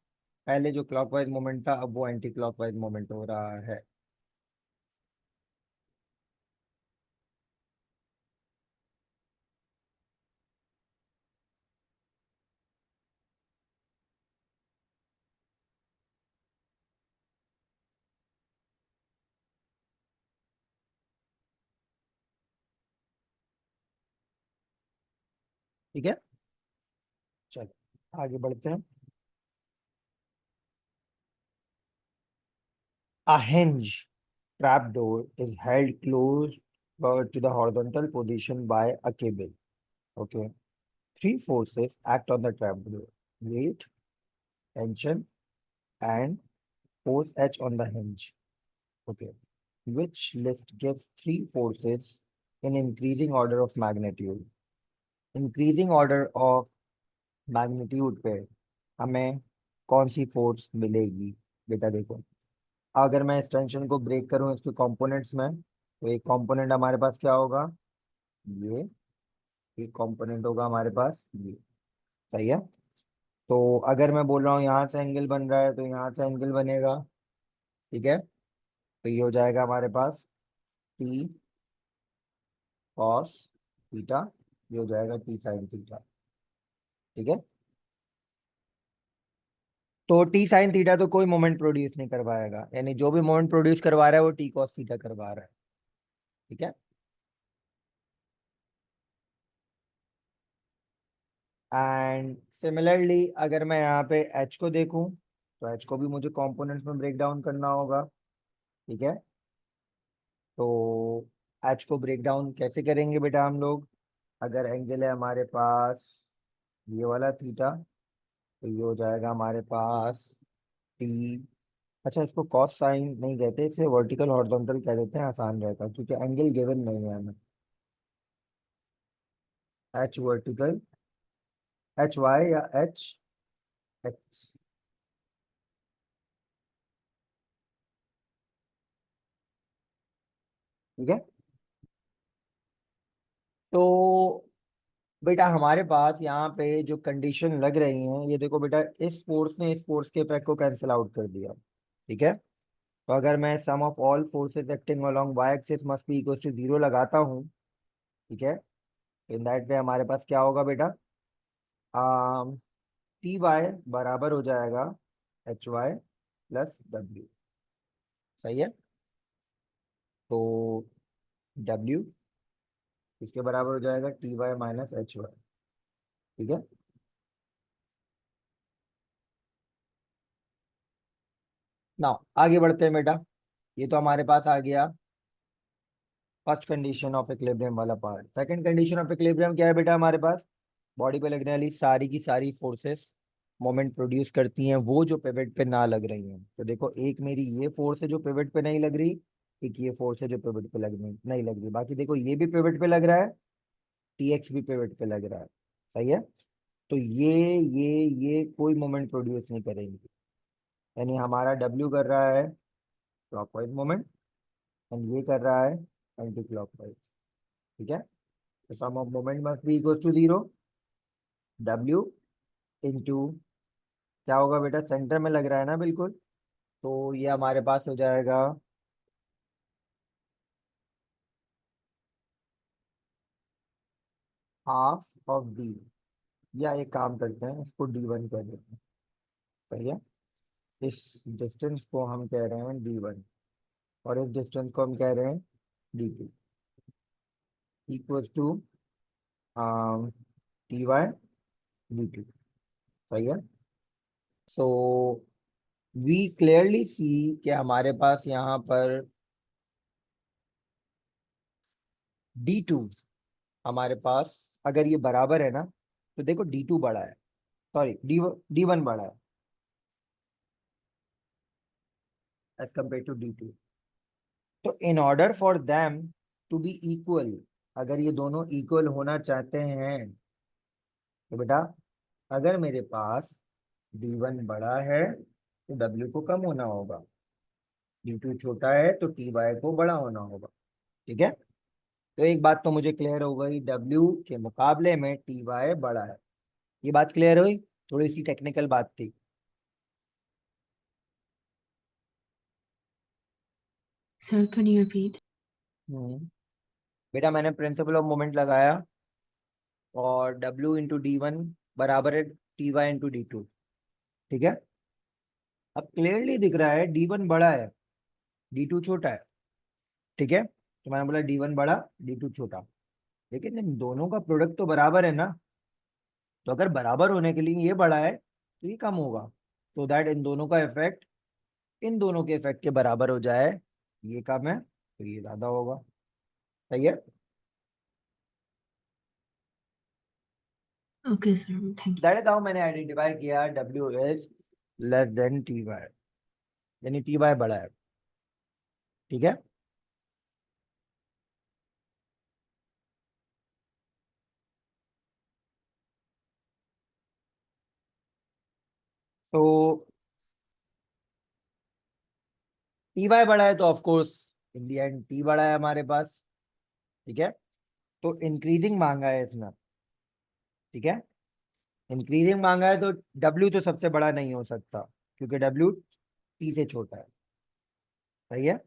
पहले जो क्लॉकवाइज मोमेंट था अब वो एंटी क्लॉकवाइज मोमेंट हो रहा है। ठीक है, चलो आगे बढ़ते हैं। A hinge trapdoor is held close to the horizontal position by a cable. Okay. Three forces act on the trapdoor: weight, tension, and force H on the hinge. Okay. Which list gives three forces in increasing order of magnitude? Increasing order of magnitude पे हमें कौन सी force मिलेगी? बेटा देखो, अगर मैं इस tension को ब्रेक करूं इसके कंपोनेंट्स में, तो एक कंपोनेंट हमारे पास क्या होगा? ये। एक कंपोनेंट होगा हमारे पास ये। सही है। तो अगर मैं बोल रहा हूँ यहाँ से एंगल बन रहा है तो यहाँ से एंगल बनेगा। ठीक है, तो ये हो जाएगा हमारे पास टी कॉस थीटा, ये हो जाएगा टी साइन थीटा। ठीक है, तो टी साइन थीटा तो कोई मोमेंट प्रोड्यूस नहीं करवाएगा, यानी जो भी मोमेंट प्रोड्यूस करवा रहा है वो टी कॉस थीटा करवा रहा है। ठीक है, एंड सिमिलरली अगर मैं यहाँ पे एच को देखूं तो एच को भी मुझे कंपोनेंट्स में ब्रेक डाउन करना होगा। ठीक है, तो एच को ब्रेक डाउन कैसे करेंगे बेटा हम लोग? अगर एंगल है हमारे पास ये वाला थीटा, तो ये हो जाएगा हमारे पास टी। अच्छा, इसको कॉस साइन नहीं कहते, इसे वर्टिकल हॉरिजॉन्टल कह देते हैं, आसान रहता है क्योंकि एंगल गिवन नहीं है हमें। एच वर्टिकल, एच वाई या एच एक्स? ठीक है, तो बेटा हमारे पास यहाँ पे जो कंडीशन लग रही है, ये देखो बेटा, इस फोर्स ने इस फोर्स के इफेक्ट को कैंसिल आउट कर दिया। ठीक है, तो अगर मैं sum of all forces acting along Y axis must be equal to 0 लगाता हूँ, ठीक है, इन दैट वे हमारे पास क्या होगा बेटा? टी वाई बराबर हो जाएगा एच वाई प्लस डब्ल्यू। सही है, तो डब्ल्यू इसके बराबर हो जाएगा T Y minus H Y. ठीक है, ना आगे बढ़ते हैं बेटा। ये तो हमारे पास आ गया फर्स्ट कंडीशन ऑफ इक्विलिब्रियम वाला part. Second condition of equilibrium क्या है बेटा हमारे पास? बॉडी पे लगने वाली सारी की सारी फोर्सेस मोमेंट प्रोड्यूस करती हैं, वो जो पिवट पे ना लग रही हैं। तो देखो, एक मेरी ये फोर्स है जो पिवट पे नहीं लग रही, एक ये फोर्स है जो पिवट पे नहीं लग रही, बाकी देखो ये भी पिवट पे लग रहा है, टी एक्स भी पिवट पे लग रहा है। सही है, तो ये कोई मोमेंट प्रोड्यूस नहीं करेंगे, यानी हमारा डब्ल्यू कर रहा है क्लॉकवाइज मोमेंट एंड ये कर रहा है एंटी क्लॉकवाइज। ठीक है, तो sum of moment must be equal to 0। W into क्या होगा बेटा? सेंटर में लग रहा है ना बिल्कुल, तो ये हमारे पास हो जाएगा हाफ ऑफ डी, या एक काम करते हैं इसको D1 कह देते हैं। सही है, इस डिस्टेंस को हम कह रहे हैं D1 और इस डिस्टेंस को हम कह रहे हैं D2, इक्वल टू Ty/d2। सही है, सो वी क्लियरली सी कि हमारे पास यहाँ पर D2 हमारे पास अगर ये बराबर है ना, तो देखो D2 बड़ा है, सॉरी D1 बड़ा है एज कम्पेयर टू D2। तो in order for them to be equal, अगर ये दोनों इक्वल होना चाहते हैं, तो बेटा अगर मेरे पास D1 बड़ा है तो W को कम होना होगा, D2 छोटा है तो Ty को बड़ा होना होगा। ठीक है, तो एक बात तो मुझे क्लियर हो गई, W के मुकाबले में Ty बड़ा है। ये बात क्लियर हुई? थोड़ी सी टेक्निकल बात थी। Sir, can you repeat? बेटा मैंने प्रिंसिपल ऑफ मोमेंट लगाया और W इंटू D1 बराबर है Ty इंटू D2। ठीक है, अब क्लियरली दिख रहा है D1 बड़ा है, D2 छोटा है। ठीक है, तो मैंने बोला D1 बड़ा D2 छोटा, लेकिन इन दोनों का प्रोडक्ट तो बराबर है ना, तो अगर बराबर होने के लिए ये बड़ा है तो ये कम होगा, तो दैट इन दोनों का इफेक्ट इन दोनों के इफेक्ट के बराबर हो जाए। ये कम है तो ये ज्यादा होगा। सही है। Okay, sir. Thank you. That is how मैंने आइडेंटिफाई किया W is less than T Y, यानी टी वाई बड़ा है। ठीक है। तो टी वाई बड़ा है तो of course in the and T बड़ा है हमारे पास। ठीक है। तो इंक्रीजिंग मांगा है इसमें। ठीक है। इंक्रीजिंग मांगा है तो W तो सबसे बड़ा नहीं हो सकता क्योंकि W T से छोटा है। सही है।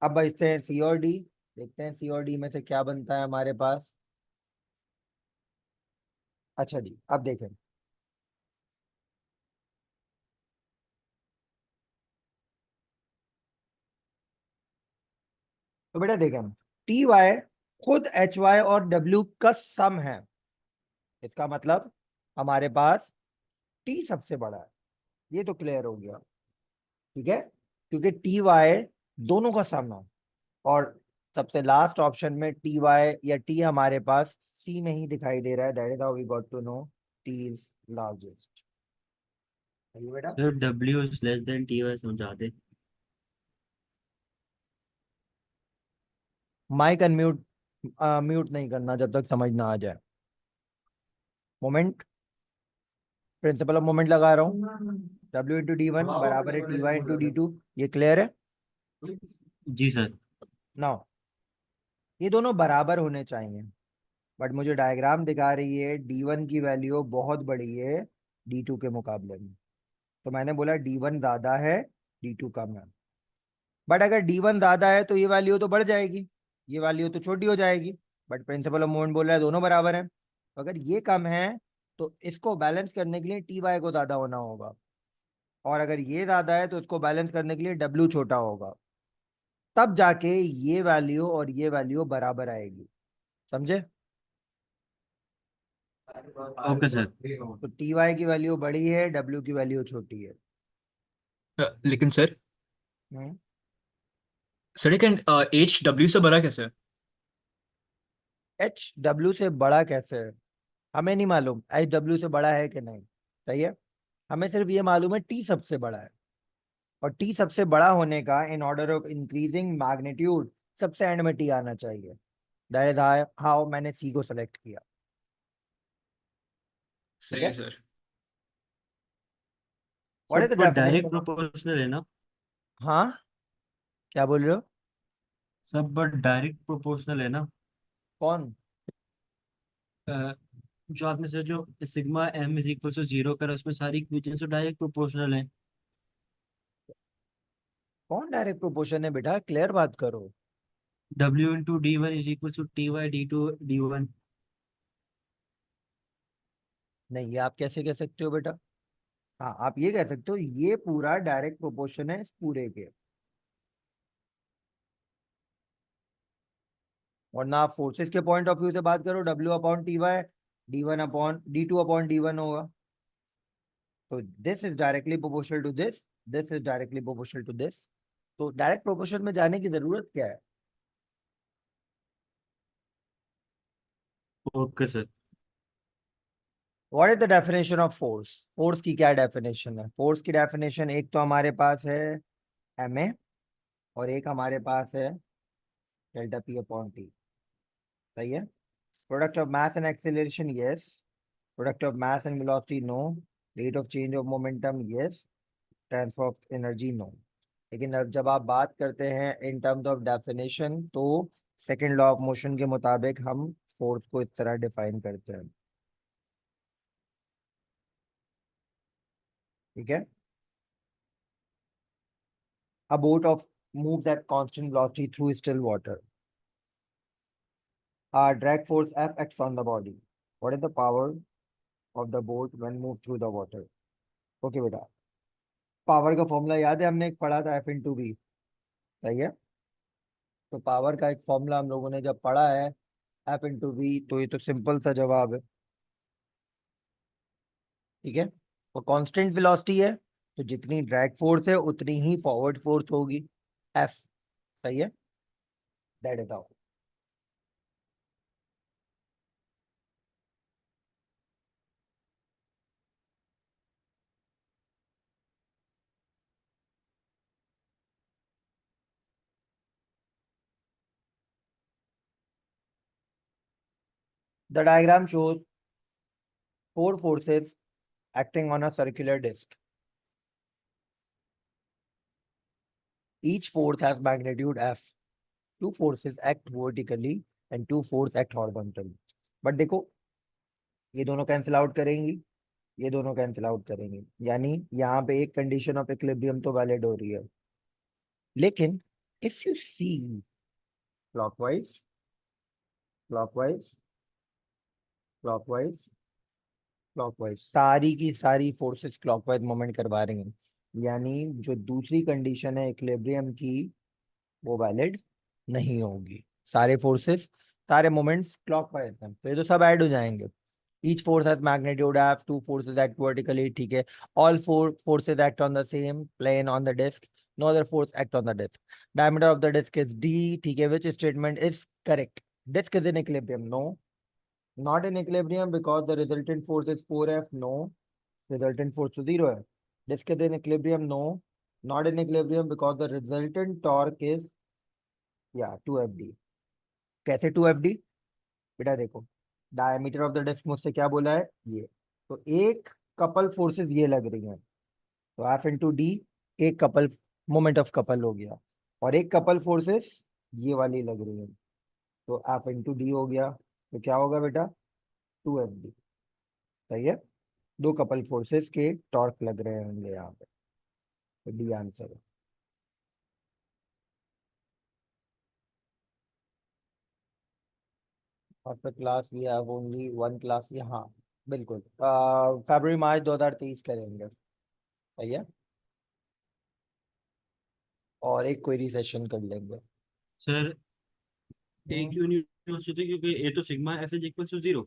अब बचते हैं C और D। देखते हैं C और D में से क्या बनता है हमारे पास। अच्छा जी, अब देखें। तो बेटा देखें, टी वाई खुद एच वाई और डब्ल्यू का सम है। इसका मतलब हमारे पास टी सबसे बड़ा है। ये तो क्लियर हो गया। ठीक है। क्योंकि टी वाई दोनों का सम है, और सबसे लास्ट ऑप्शन में टी वाई या टी हमारे पास सी में ही दिखाई दे रहा है। That is how we got to know T is largest. सही है बेटा। Sir W is less than TY समझा दे। माइक अनम्यूट म्यूट नहीं करना जब तक समझ ना आ जाए। मोमेंट, प्रिंसिपल ऑफ मोमेंट लगा रहा हूँ। W इंटू डी वन बराबर है T Y into D two. ये क्लियर है। जी सर। नाउ ये दोनों बराबर होने चाहिए, बट मुझे डायग्राम दिखा रही है D1 की वैल्यू बहुत बड़ी है D2 के मुकाबले में। तो मैंने बोला D1 ज्यादा है D2 कम है। बट अगर D1 ज्यादा है तो ये वैल्यू तो बढ़ जाएगी, ये वैल्यू तो छोटी हो जाएगी। बट प्रिंसिपल ऑफ मोमेंट बोल रहा है दोनों बराबर हैं। तो अगर ये कम है तो इसको बैलेंस करने के लिए टी वाई को ज्यादा होना होगा, और अगर ये ज्यादा है तो इसको बैलेंस करने के लिए W छोटा होगा। तब जाके ये वैल्यू और ये वैल्यू बराबर आएगी। समझे। Okay sir. तो टी वाई की वैल्यू बड़ी है, W की वैल्यू छोटी है। लेकिन सर, हम्म। सर लेकिन एच डब्ल्यू से बड़ा कैसे है? एच डब्ल्यू से बड़ा कैसे है हमें नहीं मालूम, एच डब्ल्यू से बड़ा है कि नहीं। सही है। हमें सिर्फ ये मालूम है टी सबसे बड़ा है, और टी सबसे बड़ा होने का in order of increasing magnitude सबसे एंड में टी आना चाहिए। दैट इज हाउ मैंने सी को सेलेक्ट किया। ठीक सही है। है sir. What sir is the पर डायरेक्ट डेफिनेशन ऑफ। प्रोपोर्शनल है ना? हाँ, क्या बोल रहे हो। सब बट डायरेक्ट प्रोपोर्शनल है ना? कौन। अ, जो आपने सर जो sigma M is equal to 0 करा उसमें सारी इक्वेशंस तो डायरेक्ट प्रोपोर्शनल है। कौन डायरेक्ट प्रोपोर्शन है बेटा, क्लियर बात करो। W into D1 is equal to TY D2 D1। नहीं, ये आप कैसे कह सकते हो बेटा। हाँ, आप ये कह सकते हो ये पूरा डायरेक्ट प्रोपोर्शन है इस पूरे के, वरना आप फोर्सेस के पॉइंट ऑफ व्यू से बात करो W upon T Y D1 upon D2 upon D1 होगा। तो this is directly proportional to this, this is directly proportional to this. तो डायरेक्ट प्रोपोर्शन में जाने की जरूरत क्या है। Okay sir. What is the definition of force. Force की क्या डेफिनेशन है। फोर्स की डेफिनेशन एक तो हमारे पास है ma, और एक हमारे पास है डेल्टा P अपॉन टी। सही है। Product of mass and acceleration yes, product of mass and velocity no, rate of change of momentum yes, transfer of energy no. लेकिन अब जब आप बात करते हैं इन टर्म्स ऑफ डेफिनेशन तो सेकेंड लॉ ऑफ मोशन के मुताबिक हम फोर्स को इस तरह डिफाइन करते हैं। ठीक है। A boat of moves at constant velocity through still water. Drag force F acts on the body. What is the power of the boat when moved through the water? Okay बेटा, power का formula याद है, हमने एक पढ़ा था F into B. सही है। तो पावर का एक फॉर्मूला हम लोगों ने जब पढ़ा है F इंटू बी, तो ये तो सिंपल सा जवाब है। ठीक है, वो कांस्टेंट वेलोसिटी है, तो जितनी ड्रैग फोर्स है उतनी ही फॉरवर्ड फोर्स होगी, एफ। सही है, that is out. The diagram shows four forces acting on a circular disc. Each force has magnitude F. Two forces act vertically and two forces act horizontally. But देखो, ये दोनों cancel out करेंगी, ये दोनों cancel out करेंगे, यानी यहाँ पे एक कंडीशन ऑफ इक्विलिब्रियम तो वैलिड हो रही है। लेकिन if you see clockwise, clockwise, clockwise, clockwise, सारी की सारी फोर्सेस क्लॉकवाइज मोमेंट करवा रही हैं, यानी जो दूसरी कंडीशन है इक्विलिब्रियम की वो वैलिड नहीं होगी। सारे फोर्सेस, सारे मोमेंट्स क्लॉकवाइज हैं, तो ये तो सब ऐड हो जाएंगे। Each force has magnitude F, two forces act vertically, ठीक है। All four forces act on the same plane on the disk. No other force act on the disk. Diameter of the disk is D, ठीक है। Which statement is correct? Disk is in equilibrium. No, not in equilibrium because the resultant force is 4F. No, resultant force to 0 है। Disk is in equilibrium. No, not in equilibrium because the resultant torque is 2FD. कैसे 2FD? बेटा देखो, diameter of the disc मुझसे क्या बोला है, ये, तो एक कपल फोर्सेस ये लग रही हैं, तो एफ इंटू डी, एक कपल मोमेंट ऑफ कपल हो गया, और एक कपल फोर्सेस ये वाली लग रही है, तो एफ इंटू डी हो गया, तो क्या होगा बेटा, 2FD। सही है, दो कपल फोर्सेस के टॉर्क लग रहे होंगे यहाँ पे, तो डी आंसर है। After class we have only one class, हाँ बिल्कुल, फरवरी मार्च 2023 करेंगे। सही है, और एक क्वेरी सेशन कर लेंगे। सर ए क्यों नहीं हो सकते, क्योंकि ए तो sigma F is equal to 0।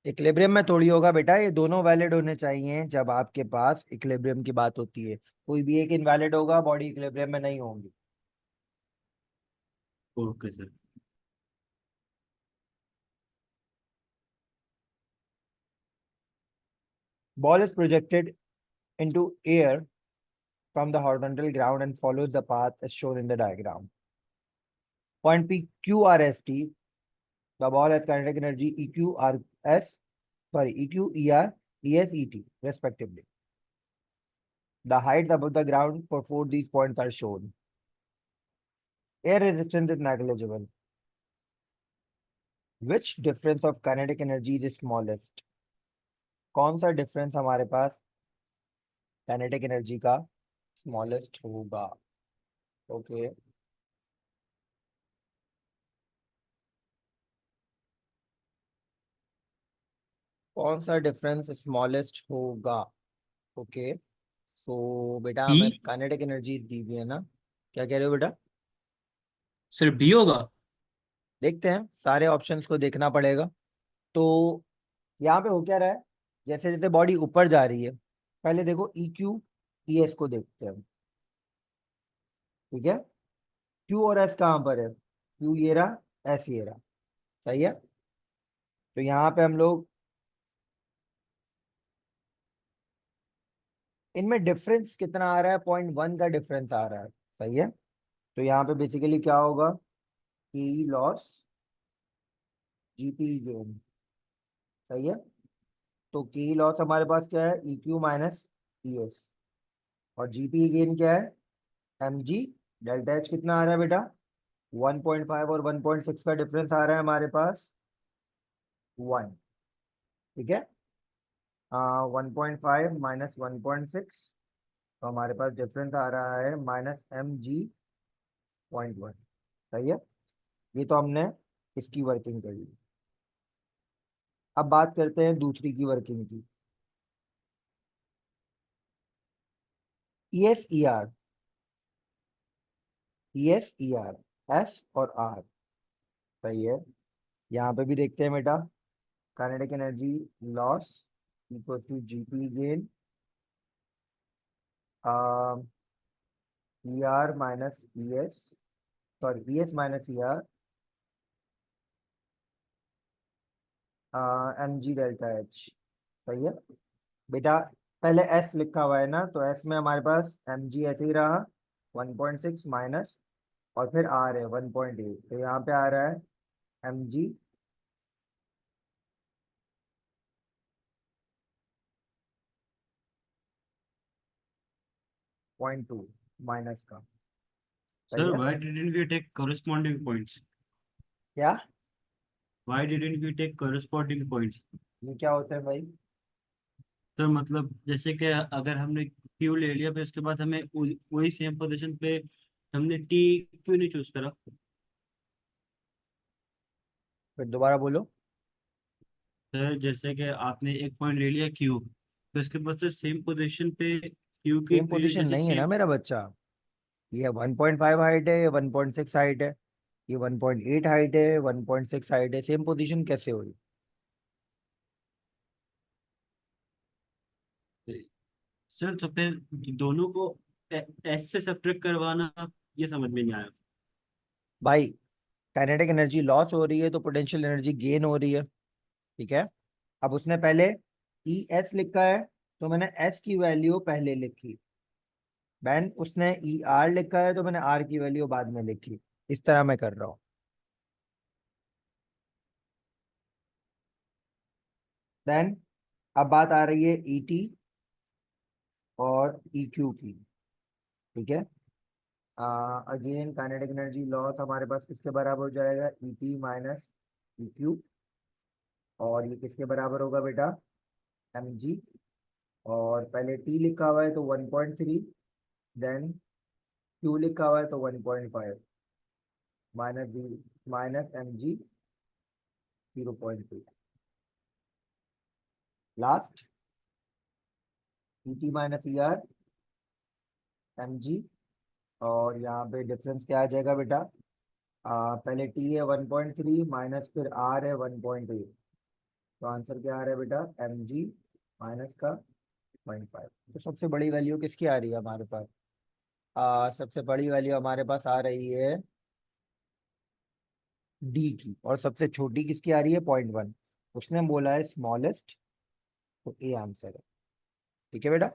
Equilibrium में थोड़ी होगा बेटा, ये दोनों वैलिड होने चाहिए जब आपके पास इक्विलिब्रियम की बात होती है। कोई भी एक इनवैलिड होगा, बॉडी इक्विलिब्रियम में नहीं होंगी। Okay sir. Ball is projected into air from the horizontal ground and follows the path as shown in the diagram. Point P Q R S T, the ball has kinetic energy EQ ER ES ET respectively. The heights above the ground for 4 these points are shown. Air resistance is negligible. Which difference of kinetic energy is smallest? कौन सा difference हमारे पास kinetic energy का smallest होगा? Okay, कौन सा difference smallest होगा? Okay, तो बेटा बी। हमें काइनेटिक एनर्जी दी हुई है ना, क्या कह रहे हो बेटा? सर बी होगा। देखते हैं, सारे ऑप्शंस को देखना पड़ेगा। तो यहाँ पे हो क्या रहा है, जैसे जैसे बॉडी ऊपर जा रही है, पहले देखो EQ ES को देखते हैं, ठीक है। Q और S कहाँ पर है? Q ये रहा, S ये रहा। सही है, तो यहाँ पे हम लोग इनमें डिफरेंस कितना आ रहा है, 0.1 का डिफरेंस आ रहा है। सही है, तो यहाँ पे बेसिकली क्या होगा, के लॉस जीपी गेन। सही है, तो के लॉस हमारे पास क्या है, EQ माइनस ES, और जीपी गेन क्या है, mg डेल्टा एच। कितना आ रहा है बेटा, 1.5 और 1.6 का डिफरेंस आ रहा है हमारे पास 1। ठीक है, 1.5 माइनस 1.6, तो हमारे पास डिफरेंस आ रहा है -mg.1। सही है, ये तो हमने इसकी वर्किंग कर ली। अब बात करते हैं दूसरी की वर्किंग की, ES ER, ES ER, S और R। सही है, यहाँ पे भी देखते हैं बेटा, kinetic energy loss equals to GP gain ER minus ES, sorry, ES minus ER mg delta H। सही है बेटा। पहले S लिखा हुआ है ना, तो S में हमारे पास mg ऐसे ही रहा 1.6 माइनस, और फिर R है 1.8, तो यहाँ पे आ रहा है mg 0.2 माइनस का। सही Sir, है why didn't we take corresponding points? क्या? Why didn't we take corresponding points? ये क्या होता है भाई? सर मतलब जैसे कि अगर हमने Q ले लिया फिर उसके बाद हमें वही सेम पोजीशन पे हमने T क्यों नहीं चूज करा? फिर दोबारा बोलो। सर जैसे कि आपने एक पॉइंट ले लिया Q, फिर उसके बाद से सेम पोजीशन पे Q की सेम पोजीशन जैसे नहीं है ना सेम। मेरा बच्चा, ये 1.5 हाइट है, ये 1.6 हाइट है, ये 1.8 हाइट है, 1.6 हाइट है, सेम पोजीशन कैसे हुई? सर तो फिर दोनों को एस से सब्ट्रैक्ट करवाना, ये समझ में नहीं आया। भाई काइनेटिक एनर्जी लॉस हो रही है तो पोटेंशियल एनर्जी गेन हो रही है, ठीक है। अब उसने पहले ई एस लिखा है, तो मैंने एस की वैल्यू पहले लिखी, देन उसने ई आर लिखा है तो मैंने आर की वैल्यू बाद में लिखी। इस तरह मैं कर रहा हूँ। देन अब बात आ रही है ई टी और ई क्यू की, ठीक है। अगेन काइनेटिक एनर्जी लॉस हमारे पास किसके बराबर हो जाएगा? E T minus E Q, और ये किसके बराबर होगा बेटा? M G. और पहले टी लिखा हुआ है तो 1.3, देन क्यू लिखा हुआ है तो 1.5 minus minus M G 0.2, last E T minus E R M G. और यहाँ पे डिफरेंस क्या आ जाएगा बेटा? पहले टी है 1.3 माइनस फिर आर है 1.8, तो आंसर क्या आ रहा है बेटा? एम जी माइनस का 0.5। तो सबसे बड़ी वैल्यू किसकी आ रही है हमारे पास? सबसे बड़ी वैल्यू हमारे पास आ रही है डी की, और सबसे छोटी किसकी आ रही है? 0.1। उसने बोला है स्मॉलेस्ट, तो ए आंसर है, ठीक है बेटा।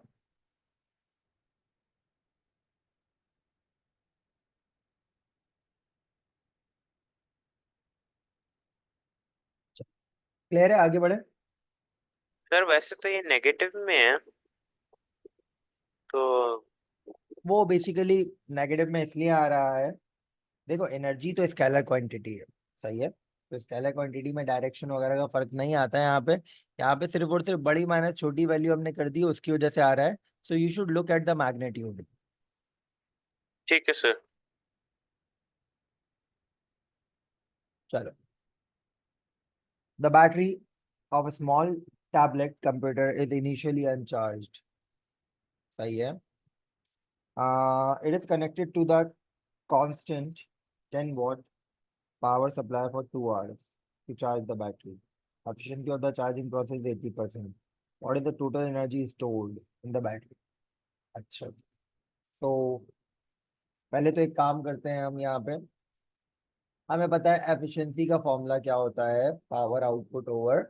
क्लियर है? आगे बढ़े। सर वैसे तो ये नेगेटिव में है तो वो बेसिकली नेगेटिव में इसलिए आ रहा है, देखो एनर्जी तो स्केलर क्वांटिटी है, सही है, तो स्केलर क्वांटिटी में डायरेक्शन वगैरह का फर्क नहीं आता है यहाँ पे। यहाँ पे सिर्फ और सिर्फ बड़ी माइनस छोटी वैल्यू हमने कर दी है, उसकी वजह से आ रहा है। So you should look at the magnitude. ठीक है सर। चलो, the battery of a small tablet computer is initially uncharged। सही है। It is connected to the constant 10 watt power supply for 2 hours to charge the battery. Efficiency of the charging process is 80%. What is the total energy stored in the battery? अच्छा, तो पहले तो एक काम करते हैं हम यहाँ पे। हमें पता है एफिशिएंसी का फॉर्मूला क्या होता है? Power output over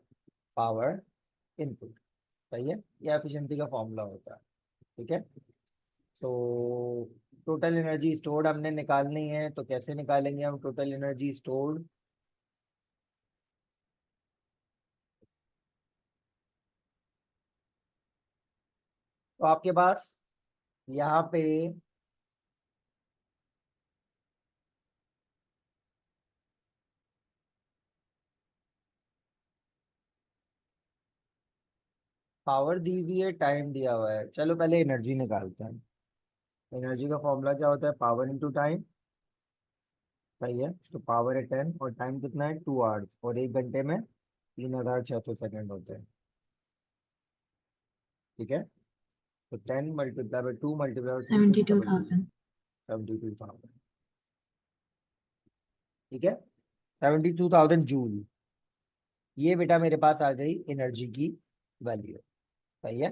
power input. सही है, ये एफिशिएंसी का फॉर्मूला होता है, ठीक है। तो टोटल एनर्जी स्टोर्ड हमने निकालनी है, तो कैसे निकालेंगे हम टोटल एनर्जी स्टोर्ड? तो आपके पास यहाँ पे पावर दी हुई है, टाइम दिया हुआ है। चलो पहले एनर्जी निकालते हैं। एनर्जी का फॉर्मूला क्या होता है? Power into time. सही है, तो पावर है 10 और टाइम कितना है? 2 आवर्स, और 1 घंटे में 3600 सेकेंड होते हैं, ठीक है। तो 10 मल्टीप्लाई बाई 2 मल्टीप्लाई बाई 2 72,000. 72,000, ठीक है। 72,000 जूल। ये बेटा मेरे पास आ गई एनर्जी की वैल्यू। सही है।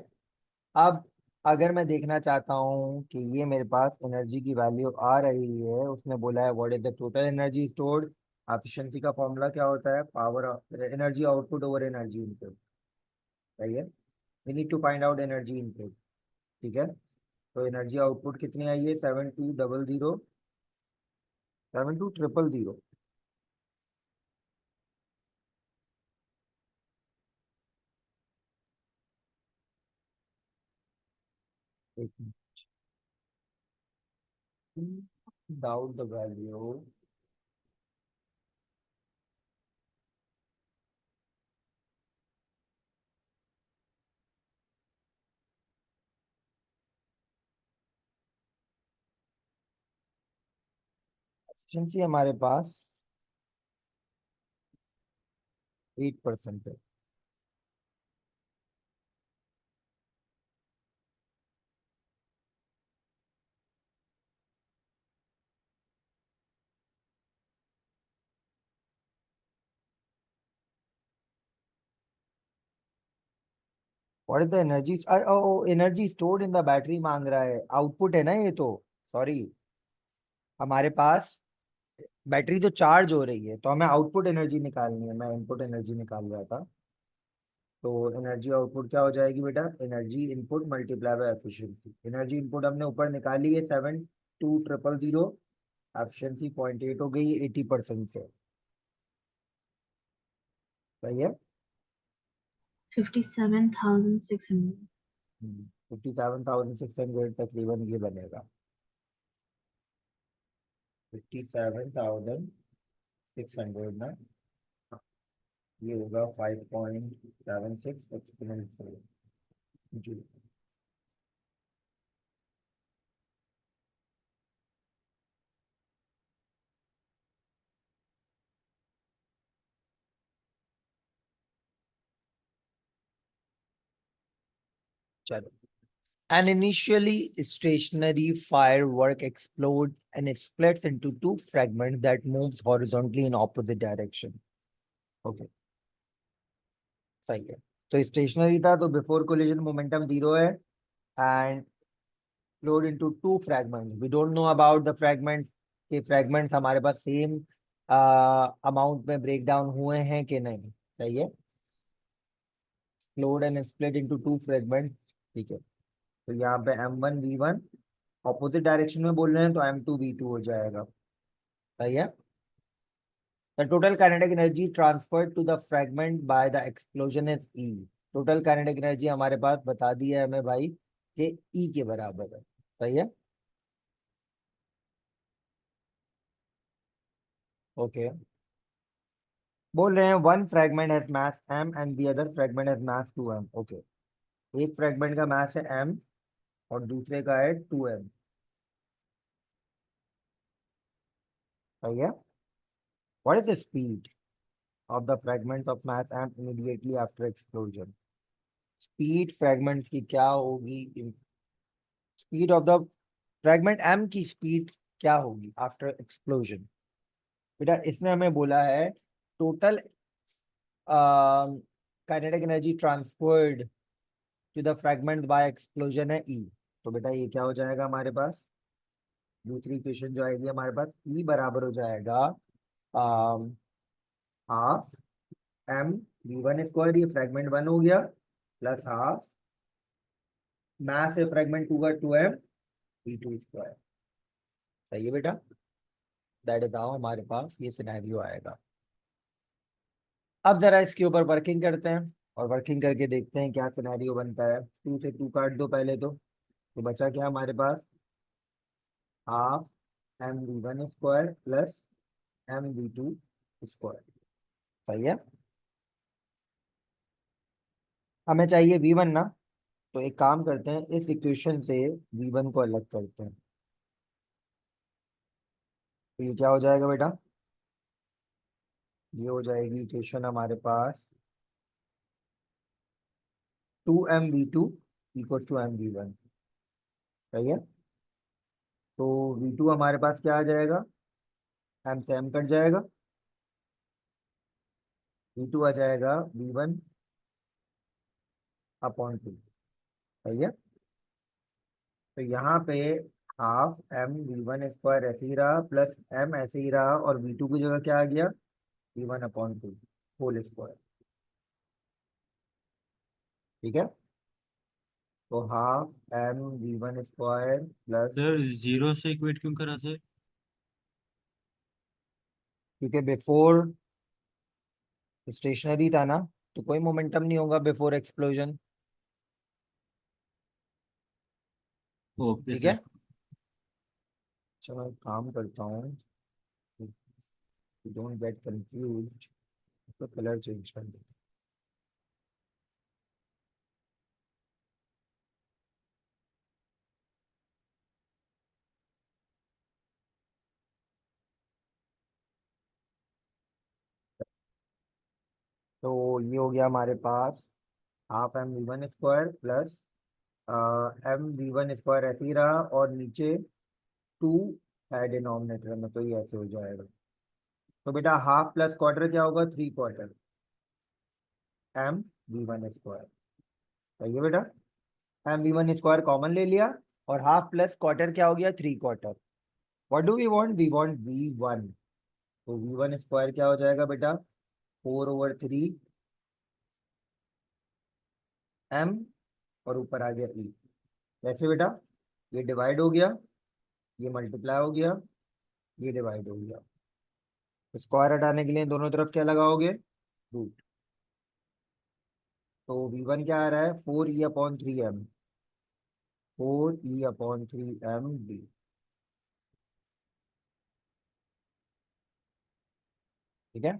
अब अगर मैं देखना चाहता हूँ कि ये मेरे पास एनर्जी की वैल्यू आ रही है, उसने बोला है what is the total energy stored. Efficiency का फॉर्मूला क्या होता है, power energy output over energy input. सही है। We need to find out energy input. ठीक है। तो एनर्जी आउटपुट कितनी आई है, 7200, 7200। Doubt the value. एफिशिएंसी हमारे पास 8% है। What is the energy, energy stored in the battery मांग रहा है, आउटपुट है ना ये तो। सॉरी, हमारे पास बैटरी तो चार्ज हो रही है, तो हमें आउटपुट एनर्जी निकालनी है, मैं इनपुट एनर्जी निकाल रहा था। तो एनर्जी आउटपुट क्या हो जाएगी बेटा, energy input multiply by efficiency. Energy input हमने ऊपर निकाली है 7200, एफिशिएंसी 0.8 हो गई 80% से। सही है। 57,600. 57,600 तकरीबन ये बनेगा। 57,600 ना, ये होगा 5.76 एक्सपोनेंशियल जूल। चलो। An initially stationary firework explodes and splits into two fragments that moves horizontally in opposite direction. Okay, सही है। तो स्टेशनरी था तो बिफोर कोलिजन मोमेंटम 0 है and flowed into two fragments. We don't know about the fragments, के fragments हमारे पास same amount में ब्रेक डाउन हुए हैं कि नहीं। सही है। Flowed and split into two fragments. ठीक है। तो यहाँ पे M1V1 ऑपोजिट डायरेक्शन में बोल रहे हैं तो M2V2 हो जाएगा। सही है। The total kinetic energy transferred to the fragment by the explosion is E. Total kinetic energy हमारे पास बता दी है हमें भाई कि E के बराबर है। सही है। ओके। बोल रहे हैं one fragment has mass m and the other fragment has mass 2m। Okay, एक फ्रैगमेंट का मास है m और दूसरे का है 2m। सही है। What is the speed of the fragments of mass m immediately after explosion. Speed fragments की क्या होगी, speed of the fragment m की स्पीड क्या होगी आफ्टर एक्सप्लोजन। बेटा इसने हमें बोला है total kinetic energy transferred to the fragment by explosion है E। तो बेटा ये क्या हो जाएगा हमारे पास, दूसरी इक्वेशन जो आएगी हमारे पास E बराबर हो जाएगा हाफ M V1 स्क्वायर, ये फ्रैगमेंट 1 हो गया, प्लस हाफ मास है फ्रैगमेंट 2 का 2m V2 स्क्वायर। सही है बेटा। दैट इज हाउ हमारे पास ये सिनेरियो आएगा। अब जरा इसके ऊपर वर्किंग करते हैं और वर्किंग करके देखते हैं क्या सिनेरियो बनता है। 2 से 2 काट दो पहले तो बचा क्या हमारे पास, half M V1 square plus M V2 square. सही है। हमें चाहिए V1 ना, तो एक काम करते हैं इस इक्वेशन से V1 को अलग करते हैं। तो ये क्या हो जाएगा बेटा, ये हो जाएगी इक्वेशन हमारे पास 2M V2 equal to M V1। सही है। तो V2 हमारे पास क्या आ जाएगा, M से M कट जाएगा, V2 आ जाएगा V1 अपॉन 2। सही है। तो यहाँ पे हाफ m v1 स्क्वायर ऐसे ही रहा प्लस m ऐसे ही रहा और v2 की जगह क्या आ गया v1/2 होल स्क्वायर। ठीक है, तो half m v1 square plus, sir zero से इक्वेट क्यों करा सर? क्योंकि बिफोर स्टेशनरी था ना, तो कोई मोमेंटम नहीं होगा बिफोर एक्सप्लोजन। ओके ठीक सर। है, चलो एक काम करता हूँ, डोंट गेट कंफ्यूज, तो कलर चेंज कर देता हूँ। तो ये हो गया हमारे पास half m v1 square plus m v1 square ऐसे ही रहा और नीचे 2 है डिनोमिनेटर में, तो ये ऐसे हो जाएगा। तो बेटा हाफ प्लस क्वार्टर क्या होगा 3/4 m v1 स्क्वायर। सही है बेटा, m v1 स्क्वायर कॉमन ले लिया और हाफ प्लस क्वार्टर क्या हो गया 3/4। What do we want, we want v1, तो v1 स्क्वायर क्या हो जाएगा बेटा 4/3 m और ऊपर आ गया e। कैसे बेटा, ये डिवाइड हो गया, ये मल्टीप्लाई हो गया, ये डिवाइड हो गया। स्क्वायर हटाने के लिए दोनों तरफ क्या लगाओगे रूट। तो v1 क्या आ रहा है 4e/3m, 4e/3m d। ठीक है,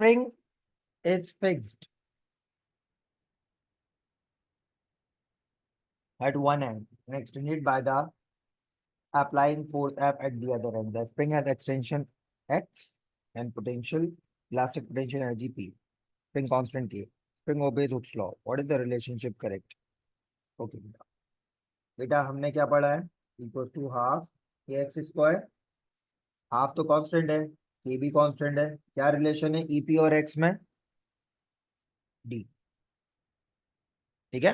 spring is fixed at one end and extended by the applying force F at the other end. The spring has extension X and potential, elastic potential energy P. Spring constant K. Spring obeys Hooke's law. What is the relationship correct? Okay, बेटा हमने क्या पढ़ा है, equal to half kx square, half तो constant है, k भी constant है, क्या रिलेशन है ep और x में d। ठीक है,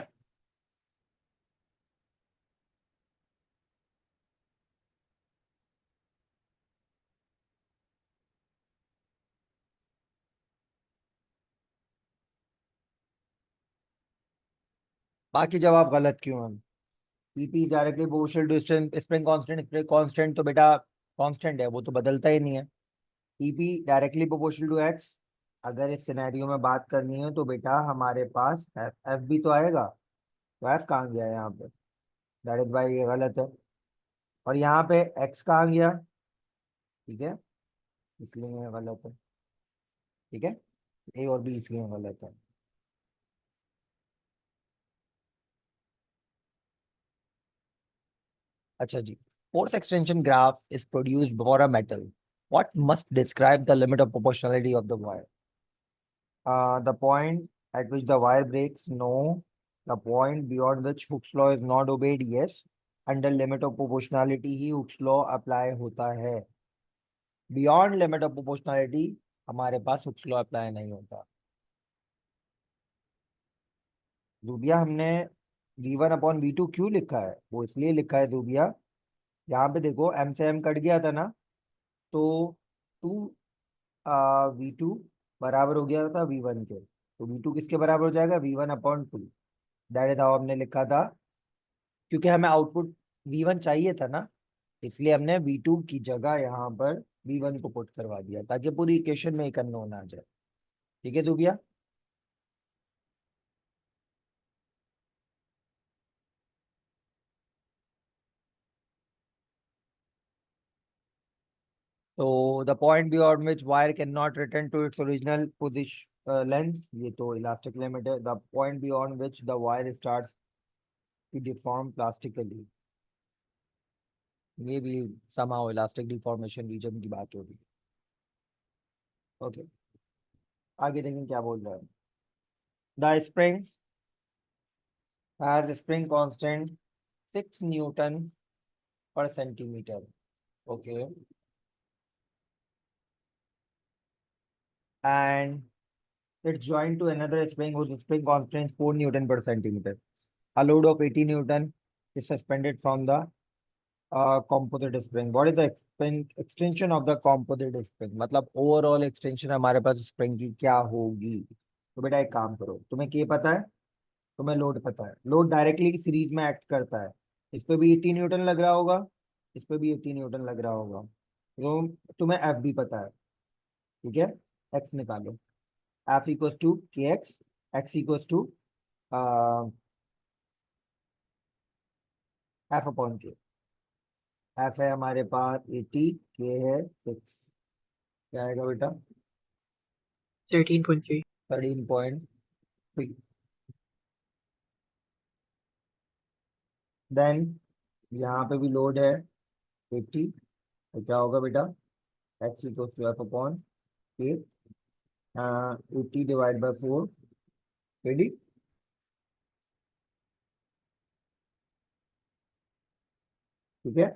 बाकी जवाब गलत क्यों है। EP is directly proportional to spring constant तो बेटा कांस्टेंट है, वो तो बदलता ही नहीं है। EP directly proportional to x, अगर इस सिनेरियो में बात करनी है तो बेटा हमारे पास F भी तो आएगा, तो F कहाँ गया यहाँ पे, दैट इज वाई ये गलत है। और यहाँ पे x कहाँ गया, ठीक है, इसलिए ये गलत है। ठीक है, A और B इसलिए गलत है। अच्छा जी, force extension graph is produced for a metal. What must describe the limit of proportionality of the wire? The point at which the wire breaks, no. The point beyond which Hooke's law is not obeyed, yes. Under limit of proportionality he Hooke's law apply होता है। Beyond limit of proportionality हमारे पास Hooke's law apply नहीं होता। दूबिया हमने v1/v2 क्यों लिखा है, वो इसलिए लिखा है दूबिया, यहाँ पे देखो m से m कट गया था ना, तो 2v2 बराबर हो गया था v1 के, तो v2 किसके बराबर हो जाएगा v1/2। दैट इज हाउ हमने लिखा था, क्योंकि हमें आउटपुट v1 चाहिए था ना, इसलिए हमने v2 की जगह यहाँ पर v1 को पुट करवा दिया ताकि पूरी इक्वेशन में एक अननोन आ जाए। ठीक है दूबिया, तो the point beyond which wire can not return to its original position length, ये तो इलास्टिक लिमिट है। The point beyond which the wire starts to deform plastically, ये भी somehow इलास्टिक डिफॉर्मेशन रीजन की बात होगी। ओके, आगे देखें क्या बोल रहा है। The spring has a spring constant 6 Newton per centimeter. Okay. And it's joined to another spring whose spring constant is 4 Newton per centimeter. A load of 80 Newton is suspended from the composite spring. What is the extension of the composite spring? मतलब overall extension हमारे पास spring की क्या होगी? तो बेटा एक काम करो, तुम्हें क्या पता है? तुम्हें लोड पता है। लोड डायरेक्टली सीरीज में एक्ट करता है। इस पे भी 80 न्यूटन लग रहा होगा, इस पे भी 80 न्यूटन लग रहा होगा। तो तुम्हें एफ भी पता है, ठीक है? एक्स निकालो। F equal to K X equal to F upon K. F है हमारे पास 80, के है 6। क्या आएगा बेटा? 13.3. 13.3। देन यहाँ पे भी लोड है 80, तो क्या होगा बेटा? X equal to F upon K. 80 divide by 4। Ready? ठीक है।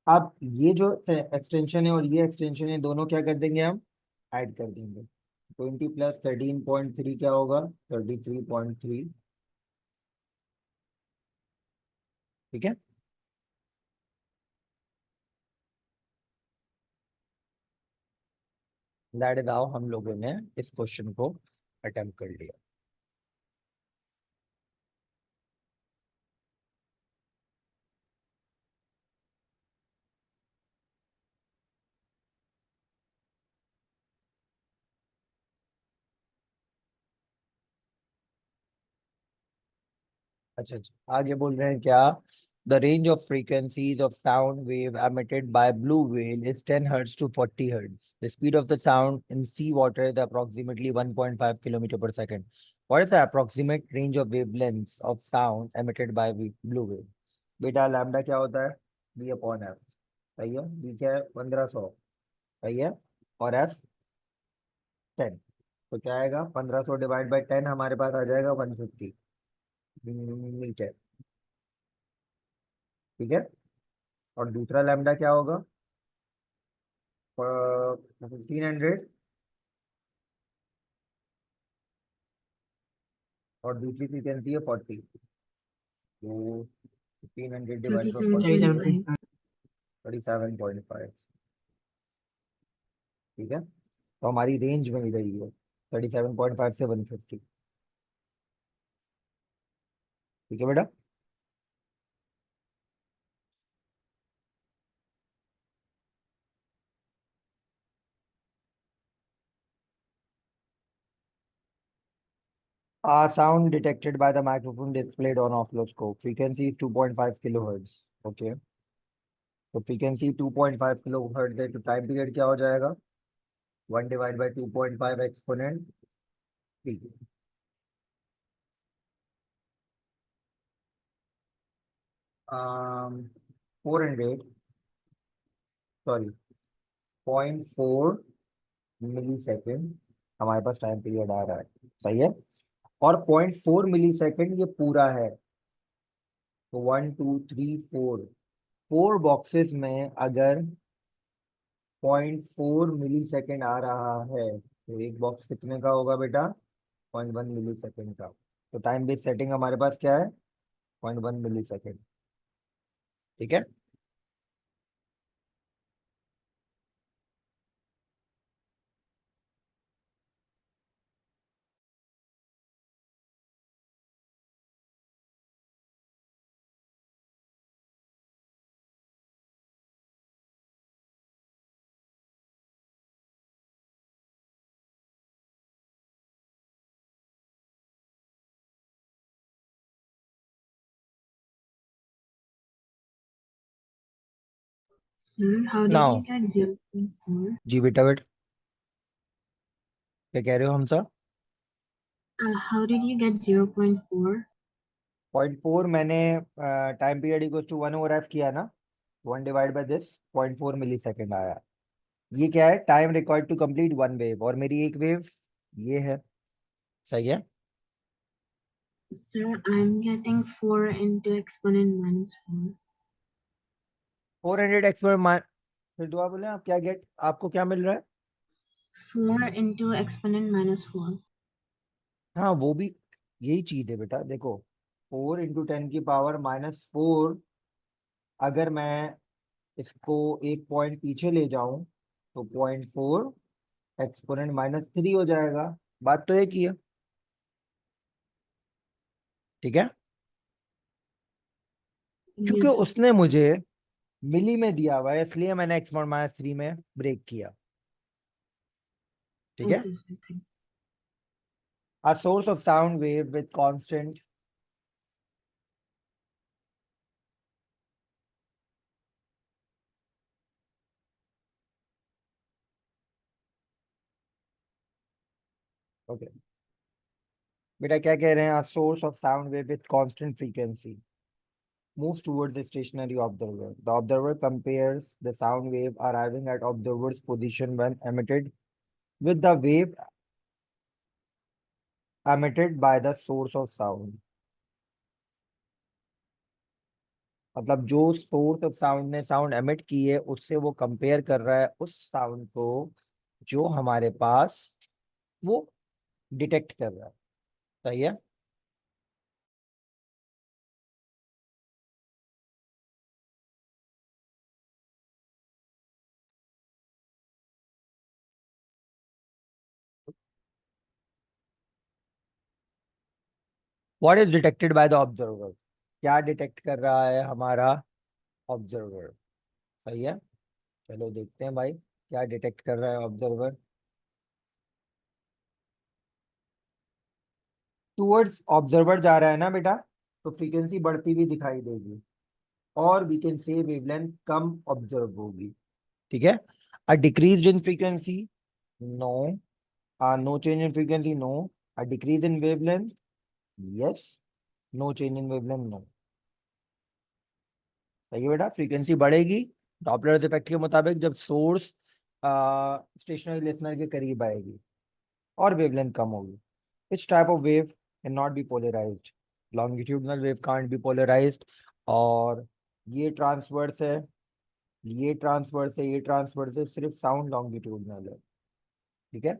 अब ये जो एक्सटेंशन है और ये एक्सटेंशन है, दोनों क्या कर देंगे हम? ऐड कर देंगे। 20 प्लस 13.3 क्या होगा? 33.3। ठीक है। दैट इज हाउ हम लोगों ने इस क्वेश्चन को अटेम्प्ट कर लिया। अच्छा अच्छा, आगे बोल रहे हैं क्या? The range of frequencies of sound wave emitted by blue whale is 10 hertz to 40 hertz. The speed of the sound in sea water is approximately 1.5 kilometer per second. What is the approximate range of wavelengths of sound emitted by blue whale? बेटा lambda क्या होता है? b upon F. सही है। b क्या है? 1500। सही है। और f 10। तो क्या आएगा? 1500 डिवाइड बाई 10 हमारे पास आ जाएगा 150 मीटर। ठीक है। और दूसरा लैम्डा क्या होगा? 1500। और दूसरी फ्रीक्वेंसी है 40। तो 1500 डिवाइड बाई 40 37.5. 37.5। ठीक है। तो हमारी रेंज मिल गई है 37.5 से 150। ठीक है बेटा। Sound detected by the microphone displayed on oscilloscope. Frequency is 2.5 kilohertz. Okay. तो फ्रीक्वेंसी 2.5 किलोहर्ट्ज है, तो टाइम पीरियड क्या हो जाएगा? 1 divide by 2.5 exponent 3। 400 sorry 0.4 millisecond हमारे पास टाइम पीरियड आ रहा है। सही है। और 0.4 मिली सेकेंड ये पूरा है। तो 1 2 3 4 4 बॉक्सेस में अगर 0.4 मिली सेकेंड आ रहा है, तो एक बॉक्स कितने का होगा बेटा? 0.1 मिली सेकेंड का। तो टाइम बेस्ड सेटिंग हमारे पास क्या है? 0.1 मिली सेकेंड। ठीक है। Sir, how did Now, you get 0.4? जी बेटा बेटा क्या कह रहे हो हम सब? How did you get 0.4? 0.4 मैंने time period equal to 1 over F किया ना, 1 divide by this 0.4 millisecond आया। ये क्या है? Time required to complete 1 wave, और मेरी एक वेव ये है। सही है। Sir, I'm getting 4 into exponent minus 4. 400 exponent, फिर दुआ बोले आप क्या गेट, आपको क्या मिल रहा है? 4 into exponent minus 4. हाँ वो भी यही चीज है बेटा, देखो 4 × 10⁻⁻⁴, अगर मैं इसको एक पॉइंट पीछे ले जाऊं तो 0.4 एक्सपोनेंट -3 हो जाएगा। बात तो एक ही है, ठीक है, क्योंकि Yes. उसने मुझे मिली में दिया हुआ है इसलिए मैंने एक्सपोनेंट -3 में ब्रेक किया, ठीक है। Okay, sir. Thank A source of sound wave with constant okay बेटा क्या कह रहे हैं? A source of sound wave with constant frequency moves towards the stationary observer. The observer compares the sound wave arriving at observer's position when emitted with the wave emitted by the source of sound. मतलब जो source of sound ने sound emit की है उससे वो compare कर रहा है उस साउंड को जो हमारे पास वो डिटेक्ट कर रहा है, सही है। What is detected by the observer? क्या डिटेक्ट कर रहा है हमारा ऑब्जर्वर? सही है, चलो देखते हैं भाई क्या डिटेक्ट कर रहा है ऑब्जर्वर। टूवर्ड्स ऑब्जर्वर जा रहा है ना बेटा, तो फ्रीक्वेंसी बढ़ती हुई दिखाई देगी और वी कैन से वेवलेंथ कम ऑब्जर्व होगी, ठीक है। A decrease in frequency, no. No change in frequency, no. A decrease in wavelength, yes. No change in wavelength, no. सही है बेटा, फ्रीक्वेंसी बढ़ेगी डॉपलर इफेक्ट के मुताबिक जब सोर्स स्टेशनरी लिसनर के करीब आएगी और वेवलेंथ कम होगी। Which type of wave cannot be polarized? Longitudinal wave can't be polarized। और ये ट्रांसवर्स है, ये ट्रांसवर्स है, ये ट्रांसवर्स है, सिर्फ साउंड लॉन्गिट्यूडनल है, ठीक है।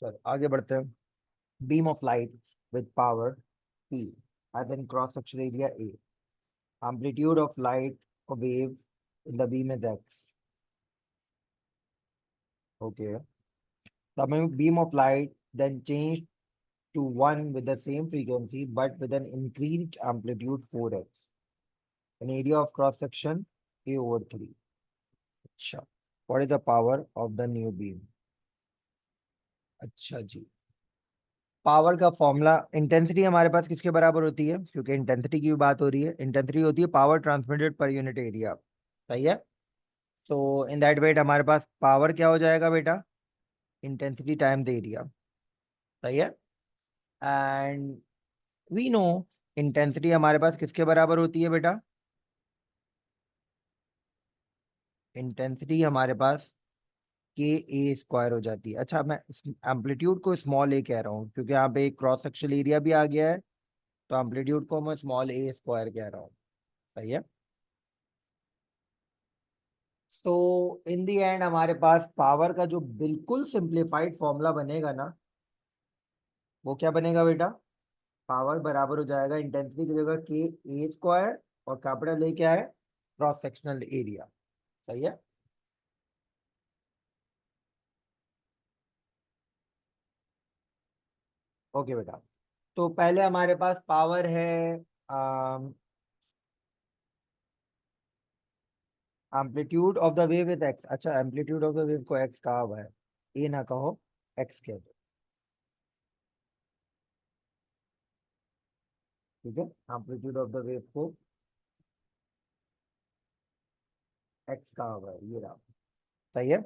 चलो आगे बढ़ते हैं। Beam of light with power P has in cross section area A. Amplitude of light or wave in the beam is x. Okay. The beam of light then changed to 1 with the same frequency but with an increased amplitude 4x. An area of cross section A/3। अच्छा, what is the power of the new beam? अच्छा जी, power का formula, intensity हमारे पास किसके बराबर होती है? क्योंकि intensity की भी बात हो रही है, इंटेंसिटी होती है power transmitted per unit area, सही है। तो इन दैट वेट हमारे पास पावर क्या हो जाएगा बेटा? इंटेंसिटी टाइम्स एरिया, सही है। एंड वी नो इंटेंसिटी हमारे पास किसके बराबर होती है बेटा? इंटेंसिटी हमारे पास K A² हो जाती है। अच्छा, मैं एम्पलीट्यूड को स्मॉल ए कह रहा हूँ क्योंकि यहाँ पे एक क्रॉस सेक्शनल एरिया भी आ गया है, तो एम्पलीट्यूड को मैं स्मॉल a² कह रहा हूँ, सही है। तो इन दी एंड हमारे पास पावर का जो बिल्कुल सिंप्लीफाइड फॉर्मूला बनेगा ना, वो क्या बनेगा बेटा? पावर बराबर हो जाएगा इंटेंसिटी की जगह K A² और कैपिटल ए क्या है? क्रॉस सेक्शनल एरिया, सही है। ओके बेटा, तो पहले हमारे पास पावर है amplitude of the wave is x. अच्छा, एम्पलीट्यूड ऑफ द वेव को एक्स कहा हुआ है, ए ना कहो, एक्स कह दो, ठीक है। एम्पलीट्यूड ऑफ द वेव को एक्स कहा हुआ है, ये रहा। सही है।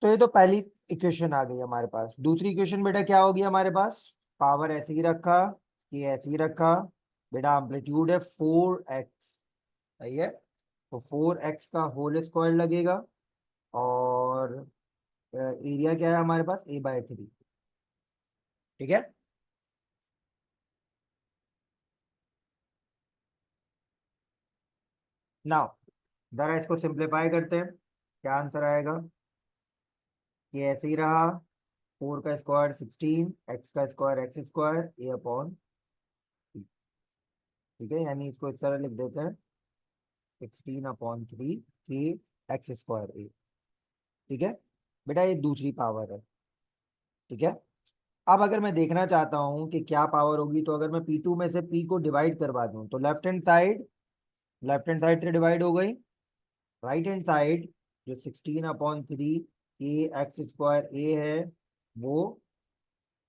तो ये तो पहली इक्वेशन आ गई हमारे पास। दूसरी इक्वेशन बेटा क्या होगी हमारे पास? पावर ऐसे ही रखा, ये ऐसे ही रखा, बेटा एम्पलीट्यूड है 4x, सही है। तो 4x का होल स्क्वायर लगेगा, और एरिया क्या है हमारे पास? a/3, ठीक है। नाउ जरा इसको सिंप्लीफाई करते हैं, क्या आंसर आएगा? ये ऐसे ही रहा, 4 का स्क्वायर 16, x का स्क्वायर x², a/3, ठीक है। यानी इसको इस तरह लिख देते हैं 16/3 के x²a, ठीक है बेटा। ये दूसरी पावर है, ठीक है। अब अगर मैं देखना चाहता हूं कि क्या पावर होगी, तो अगर मैं P2 में से P को डिवाइड करवा दूं, तो लेफ्ट हैंड साइड से डिवाइड हो गई, राइट हैंड साइड जो 16/3 के x²a है, वो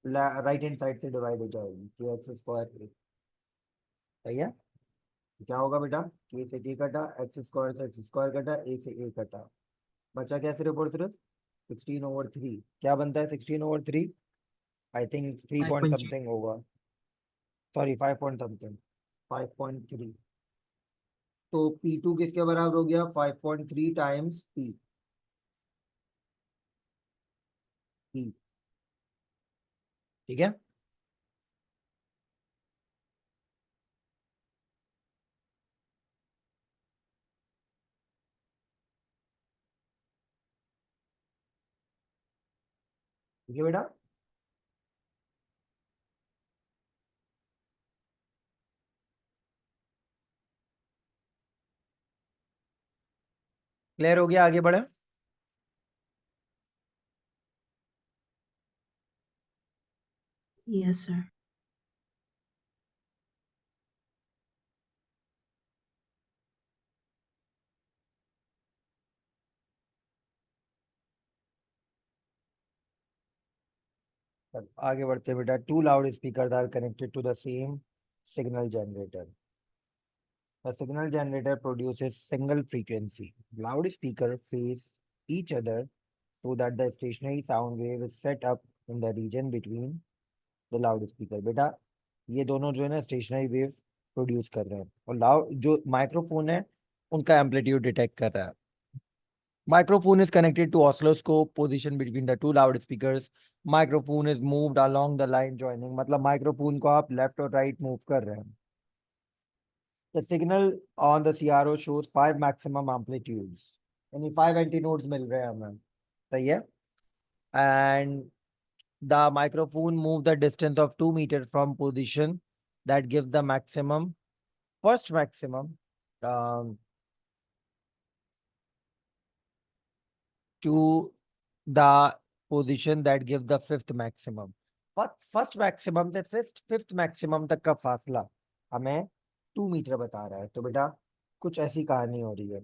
राइट हैंड साइड से डिवाइड हो जाएगी के x²a, सही है। तो क्या होगा बेटा? के से के कटा, x² से x² कटा, a से a कटा, बचा क्या सिर्फ और सिर्फ 16/3। क्या बनता है 16/3? आई थिंक 3 पॉइंट 5.3 समथिंग होगा, सॉरी 5 पॉइंट समथिंग, 5.3। तो P2 किसके बराबर हो गया? 5.3 टाइम्स P, ठीक है। ठीक है बेटा। क्लियर हो गया? आगे बढ़े। Yes, sir. चल, आगे बढ़ते हैं बेटा। Two loudspeaker are connected to the same signal generator. The signal generator produces single frequency. Loudspeakers face each other so that the stationary sound wave is set up in the region between the loudspeaker. बेटा ये दोनों जो है ना stationary wave produce कर रहे हैं, और लाउड जो माइक्रोफोन है उनका एम्पलीट्यूड डिटेक्ट कर रहा है। Microphone is connected to oscilloscope position between the two loudspeakers. Microphone is moved along the line joining, मतलब माइक्रोफोन को आप लेफ्ट और राइट मूव कर रहे हैं। The signal on the CRO shows 5 maximum amplitudes, यानी 5 एंटीनोड्स मिल रहे हैं हमें, सही है। And the microphone move the distance of 2 meters from position that give the maximum, first maximum, um, to the position that give the fifth maximum. First maximum से fifth maximum तक का फासला हमें 2 मीटर बता रहा है। तो बेटा कुछ ऐसी कहानी हो रही है।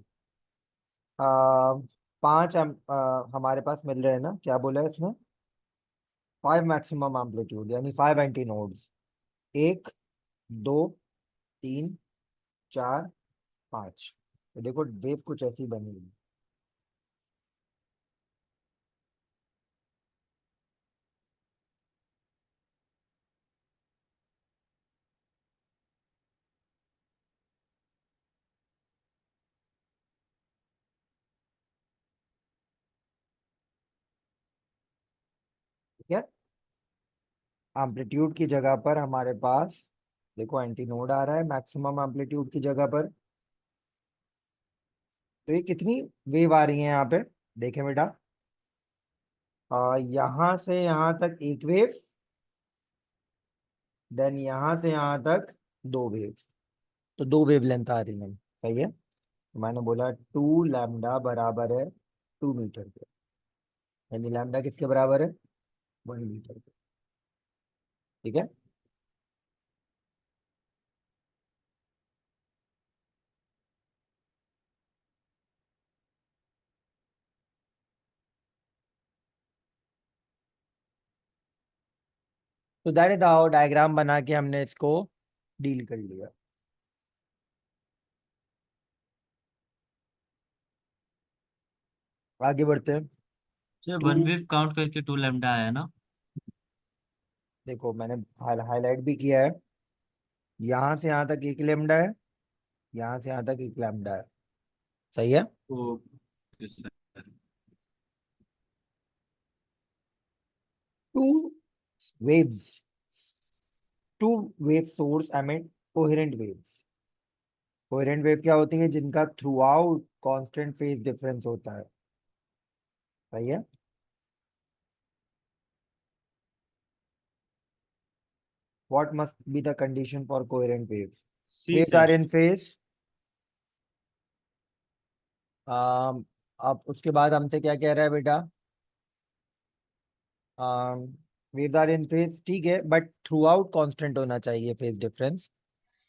आ, हमारे पास मिल रहे हैं ना, क्या बोला है इसमें? 5 मैक्सिमम एम्पलीट्यूड यानी 5 एंटी नोड्स, 1 2 3 4 5। तो देखो वेव कुछ ऐसी बनी हुई है। ठीक है। एम्पलीट्यूड की जगह पर हमारे पास देखो एंटी नोड आ रहा है मैक्सिमम एम्पलीट्यूड की जगह पर। तो ये कितनी वेव आ रही है यहाँ पे? देखें बेटा, यहाँ से यहाँ तक एक वेव, देन यहाँ से यहाँ तक 2 वेव, तो 2 वेव लेंथ आ रही है, सही है। तो मैंने बोला 2 लैम्डा बराबर है 2 मीटर के, यानी लैम्डा किसके बराबर है? 1 मीटर के, ठीक है। तो दैट इज हाउ डायग्राम बना के हमने इसको डील कर लिया। आगे बढ़ते हैं। सर Two- 1 वेव काउंट करके 2 लैम्डा आया ना। देखो मैंने हाईलाइट भी किया है, यहाँ से यहाँ तक 1 लैम्डा है, यहाँ से यहाँ तक 1 लैम्डा है, सही है। तो sir two waves, two wave source emit coherent waves. Coherent wave क्या होती है? जिनका throughout constant phase difference होता है, सही है। What must be the condition for coherent waves? C Waves are sir. in phase. अब उसके बाद हमसे क्या कह रहा है बेटा? वेव्स आर इन फेज, ठीक है, बट थ्रू आउट कॉन्स्टेंट होना चाहिए phase difference.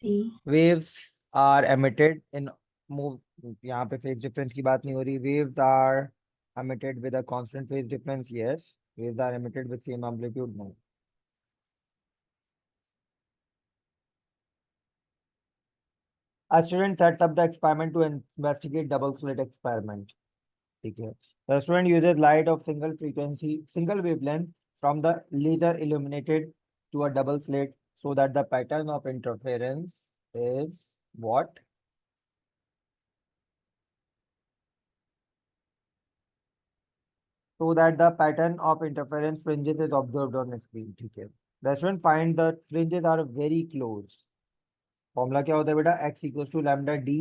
C. Waves are emitted in move, यहाँ पे फेज डिफरेंस की बात नहीं हो रही। Waves are emitted with a constant phase difference, yes. Waves are emitted with same amplitude, no. A student sets up the experiment to investigate double slit experiment. ठीक है। The student uses light of single frequency, single wavelength from the laser illuminated to a double slit so that the pattern of interference is what? So that the pattern of interference fringes is observed on the screen. ठीक है। The student finds that fringes are very close. Formula क्या होता है बेटा? X equals to lambda D।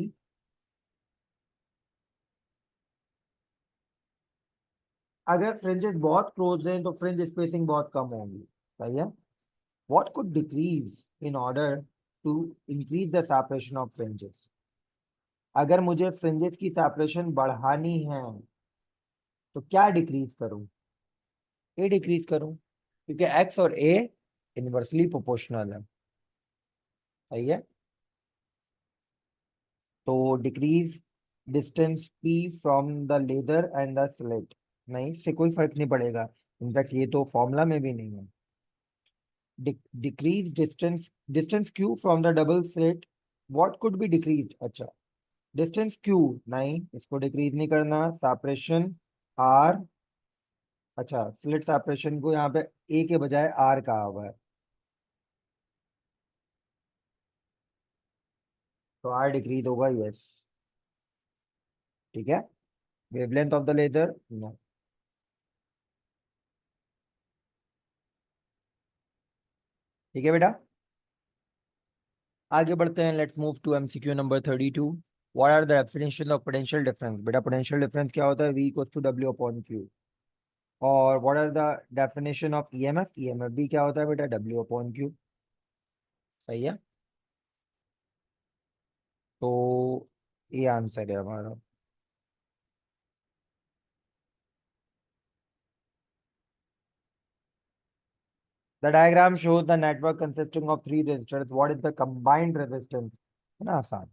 अगर fringes बहुत close हैं तो फ्रिंज स्पेसिंग बहुत कम होगी, सही है। What could decrease in order to increase the separation of fringes? अगर मुझे फ्रिंजेस की सेपरेशन बढ़ानी है तो क्या डिक्रीज करूं? ए डिक्रीज करूं, क्योंकि एक्स और ए इनवर्सली प्रोपोर्शनल है, सही है। तो decrease distance P from the leather and the slit, नहीं, इससे कोई फर्क नहीं पड़ेगा। इनफैक्ट ये तो फॉर्मूला में भी नहीं है। Decrease distance, distance Q from the double slit, what could be decrease? अच्छा, डिस्टेंस क्यू, नहीं, इसको डिक्रीज नहीं करना। सेपरेशन आर, अच्छा, स्लिट सेपरेशन को यहाँ पे ए के बजाय आर कहा हुआ है, तो आर डिक्रीज होगा, यस। ठीक है। Wavelength of the laser, no. ठीक है बेटा, आगे बढ़ते हैं। Let's move to MCQ number 32। What are the definition of potential difference? बेटा पोटेंशियल डिफरेंस क्या होता है? V equals to W upon Q। और what are the definition of EMF? EMF भी क्या होता है बेटा? W अपॉन Q, सही है। तो ये आंसर है हमारा। The diagram shows the network consisting of three resistors. What is the combined resistance? है ना आसान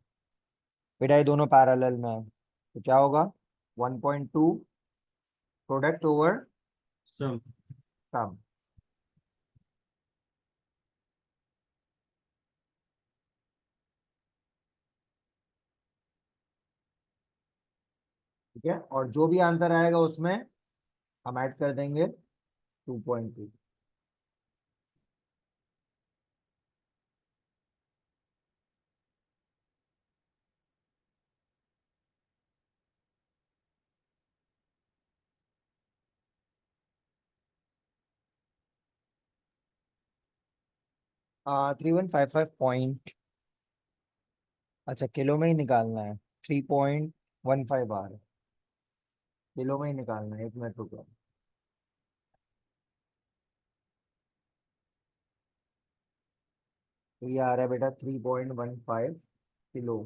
बेटा, ये दोनों पैरेलल में है, तो क्या होगा? 1.2 प्रोडक्ट ओवर सम। सम। ठीक है, और जो भी आंसर आएगा उसमें हम ऐड कर देंगे 2.2। हाँ, 3155 अच्छा किलो में ही निकालना है। 3.15 आ रहा है, किलो में ही निकालना है, 1 मिनट रुको। तो ये आ रहा है बेटा 3.15 किलो।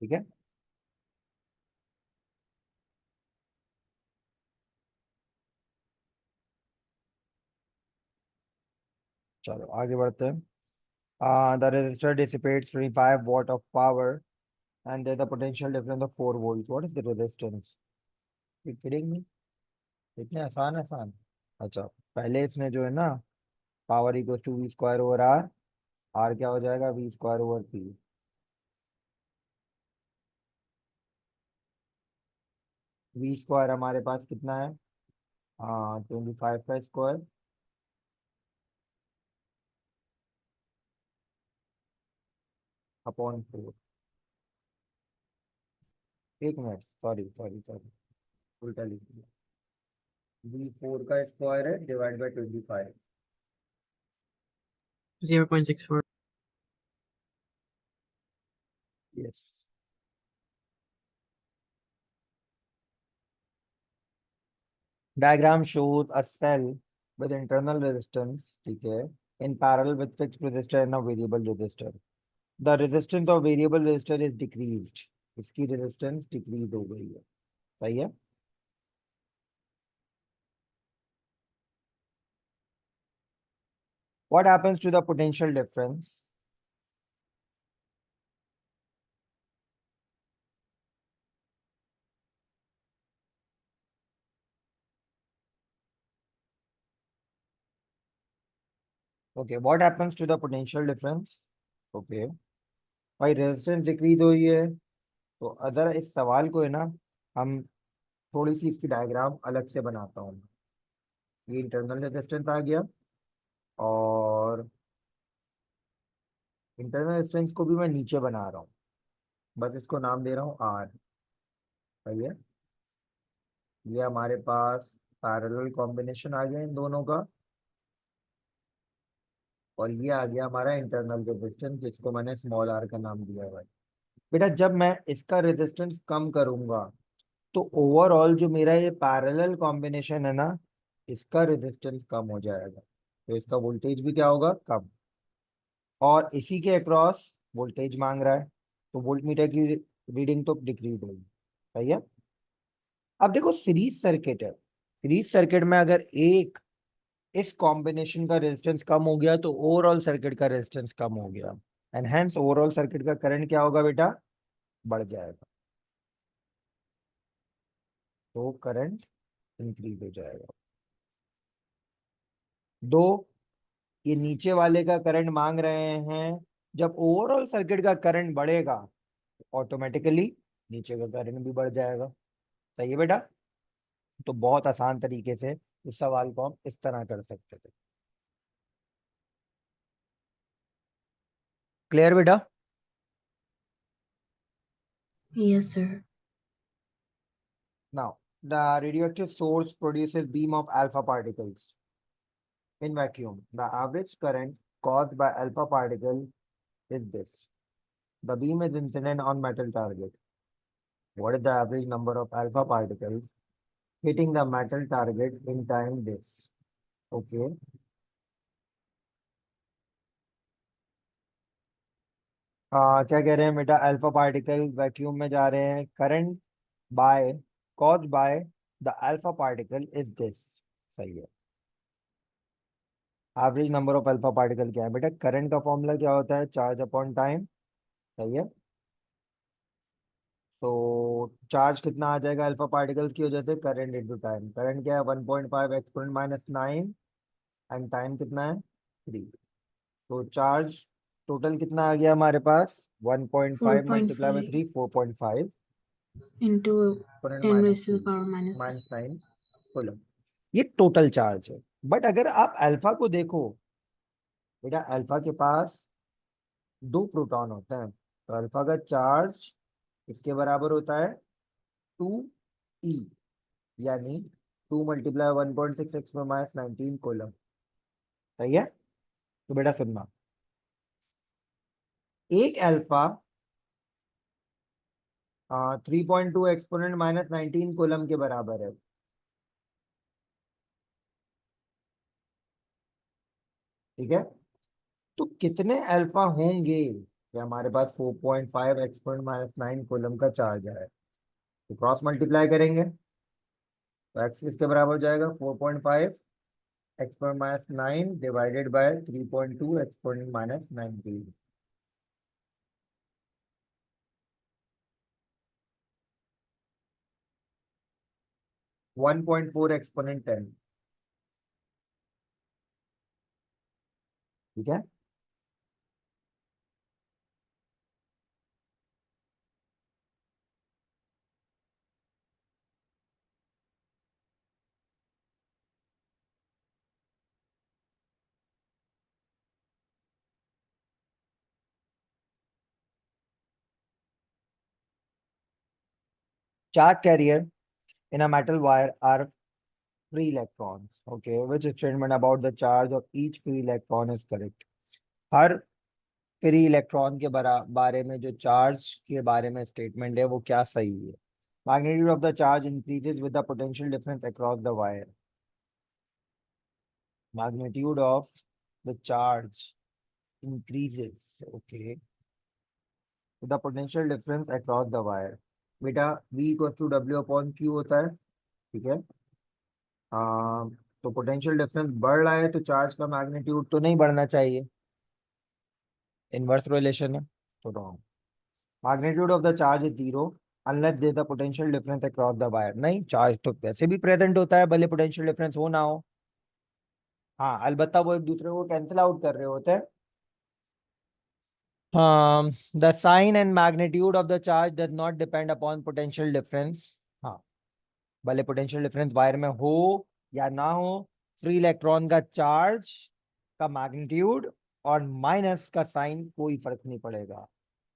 ठीक है, चलो आगे बढ़ते हैं। The resistor dissipates 25 watt of power and there's a potential difference of 4 volts. What is the resistance? You kidding me? इतने आसान आसान। अच्छा, पहले इसने जो है ना, power equal to V square over R, R क्या हो जाएगा, V square over P. V square हमारे पास कितना है, 25 का स्क्वायर अपॉन 4। एक मिनट, सॉरी सॉरी सॉरी, उल्टा लिख दिया। वी 4 का स्क्वायर है divide by 25। 0.64. Yes. Diagram shows a cell with internal resistance, ठीक है, in parallel with fixed resistor and a variable resistor. The resistance of variable resistor is decreased. इसकी resistance decrease हो गई है, सही है। What happens to the potential difference? Okay, what happens to the potential difference? Okay, भाई resistance decrease हुई है, तो अगर इस सवाल को है ना, हम थोड़ी सी इसकी डायग्राम अलग से बनाता हूँ। ये इंटरनल रेजिस्टेंस आ गया, और इंटरनल रेजिस्टेंस को भी मैं नीचे बना रहा हूँ, बस इसको नाम दे रहा हूँ आर, सही है। ये हमारे पास पैरेलल कॉम्बिनेशन आ गया इन दोनों का, और ये आ गया हमारा इंटरनल रेजिस्टेंस, जिसको मैंने स्मॉल आर का नाम दिया हुआ है। बेटा जब मैं इसका रेजिस्टेंस कम करूंगा, तो ओवरऑल जो मेरा ये पैरेलल कॉम्बिनेशन है ना, इसका रेजिस्टेंस कम हो जाएगा, तो इसका वोल्टेज भी क्या होगा, कम। और इसी के अक्रॉस वोल्टेज मांग रहा है, तो वोल्टमीटर की रीडिंग तो डिक्रीज होगी, सही है। अब देखो सीरीज सर्किट है, सीरीज सर्किट में अगर एक इस कॉम्बिनेशन का रेजिस्टेंस कम हो गया, तो ओवरऑल सर्किट का रेजिस्टेंस कम हो गया, एंड हेंस ओवरऑल सर्किट का करंट क्या होगा बेटा, बढ़ जाएगा, तो करंट इंक्रीज हो जाएगा। दो, ये नीचे वाले का करंट मांग रहे हैं, जब ओवरऑल सर्किट का करंट बढ़ेगा, ऑटोमेटिकली नीचे का करंट भी बढ़ जाएगा, सही है बेटा। तो बहुत आसान तरीके से इस सवाल को हम इस तरह कर सकते थे। क्लियर बेटा? Yes, sir. Now, the radioactive source produces beam of alpha particles in vacuum. The average current caused by alpha particle is this. The beam is incident on metal target. What is the average number of alpha particles hitting the metal target in time this? Okay. क्या कह रहे हैं बेटा, alpha particle vacuum में जा रहे हैं, current by caused by the alpha particle is this, सही है। Average number of alpha particle क्या है बेटा, करंट का फॉर्मूला क्या होता है, चार्ज अपॉन टाइम, सही है। तो चार्ज कितना आ जाएगा अल्फा पार्टिकल्स की वजह से, करंट इनटू टाइम। करंट क्या है, 1.5 एक्सपोनेंट माइनस 9, एंड टाइम कितना है, 3। तो चार्ज टोटल कितना आ गया हमारे पास, 1.5 multiply by 4.5 3, 4.5 into exponent 10 minus raised to the power minus 9. Minus 9 coulomb. ये टोटल चार्ज है। बट अगर आप अल्फा को देखो बेटा, अल्फा के पास 2 प्रोटॉन होते हैं, तो अल्फा का चार्ज इसके बराबर होता है 2e, यानी 2 मल्टीप्लाई 1.6 एक्सपोनेंट माइनस 19 कूलम, सही है। तो बेटा सुनना, एक अल्फा 3.2 एक्सपोनेंट माइनस 19 कूलम के बराबर है, ठीक है। तो कितने अल्फा होंगे, कि हमारे पास 4.5 एक्सपोनेंट माइनस 9 कूलम का चार्ज है, तो क्रॉस मल्टीप्लाई करेंगे, तो एक्स किसके बराबर हो जाएगा, 4.5 exponent minus 9 divided by 3.2 exponent minus 19। 1.4 exponent 10, ठीक है। Charge carrier in a metal wire are free electrons. Okay, which statement about the charge of each free electron is correct? Her free electron के बारे में जो charge के बारे में statement है वो क्या सही है? Magnitude of the charge increases with the potential difference across the wire. Magnitude of the charge increases, okay, with the potential difference across the wire. बेटा V equals to W upon Q होता है, ठीक है. तो potential difference बढ़ रहा है तो चार्ज का मैग्नीट्यूड तो नहीं बढ़ना चाहिए, इनवर्स रिलेशन है, तो wrong. Magnitude of the charge is zero unless there is a potential difference across the wire. नहीं, चार्ज तो वैसे भी प्रेजेंट होता है भले पोटेंशियल डिफरेंस हो ना हो. हाँ, अलबत्ता वो एक दूसरे को कैंसिल आउट कर रहे होते हैं. The sign and magnitude of the charge does not depend upon potential difference. हाँ, भले पोटेंशियल डिफरेंस वायर में हो या ना हो, फ्री इलेक्ट्रॉन का चार्ज का मैग्नीट्यूड और माइनस का साइन कोई फर्क नहीं पड़ेगा.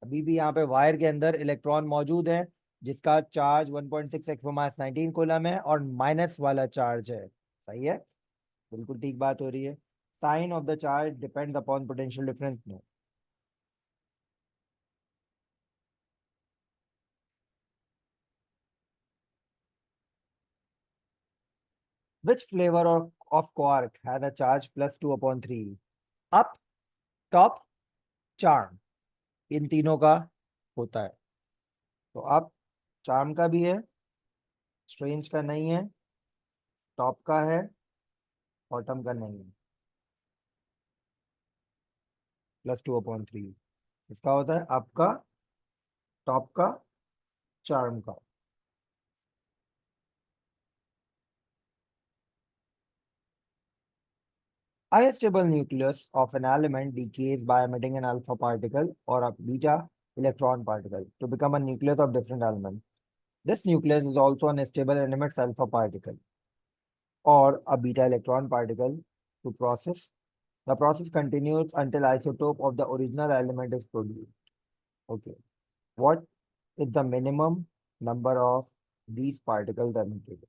अभी भी यहाँ पे वायर के अंदर इलेक्ट्रॉन मौजूद है जिसका चार्ज 1.6 x 19 कूलम है और माइनस वाला चार्ज है. सही है, बिल्कुल ठीक बात हो रही है. Sign of the charge depends upon potential difference. No. Which flavor of quark had a charge plus 2 upon 3? Up, top, charm. इन तीनों का होता है. तो अप चार्म का भी है, स्ट्रेंज का नहीं है, टॉप का है, बॉटम का नहीं है. प्लस 2 अपॉन 3 इसका होता है अप का, टॉप का, चार्म का. Unstable nucleus of an element decays by emitting an alpha particle or a beta electron particle to become a nucleus of different element. This nucleus is also unstable and emits alpha particle or a beta electron particle to process. The process continues until isotope of the original element is produced. Okay. What is the minimum number of these particles emitted?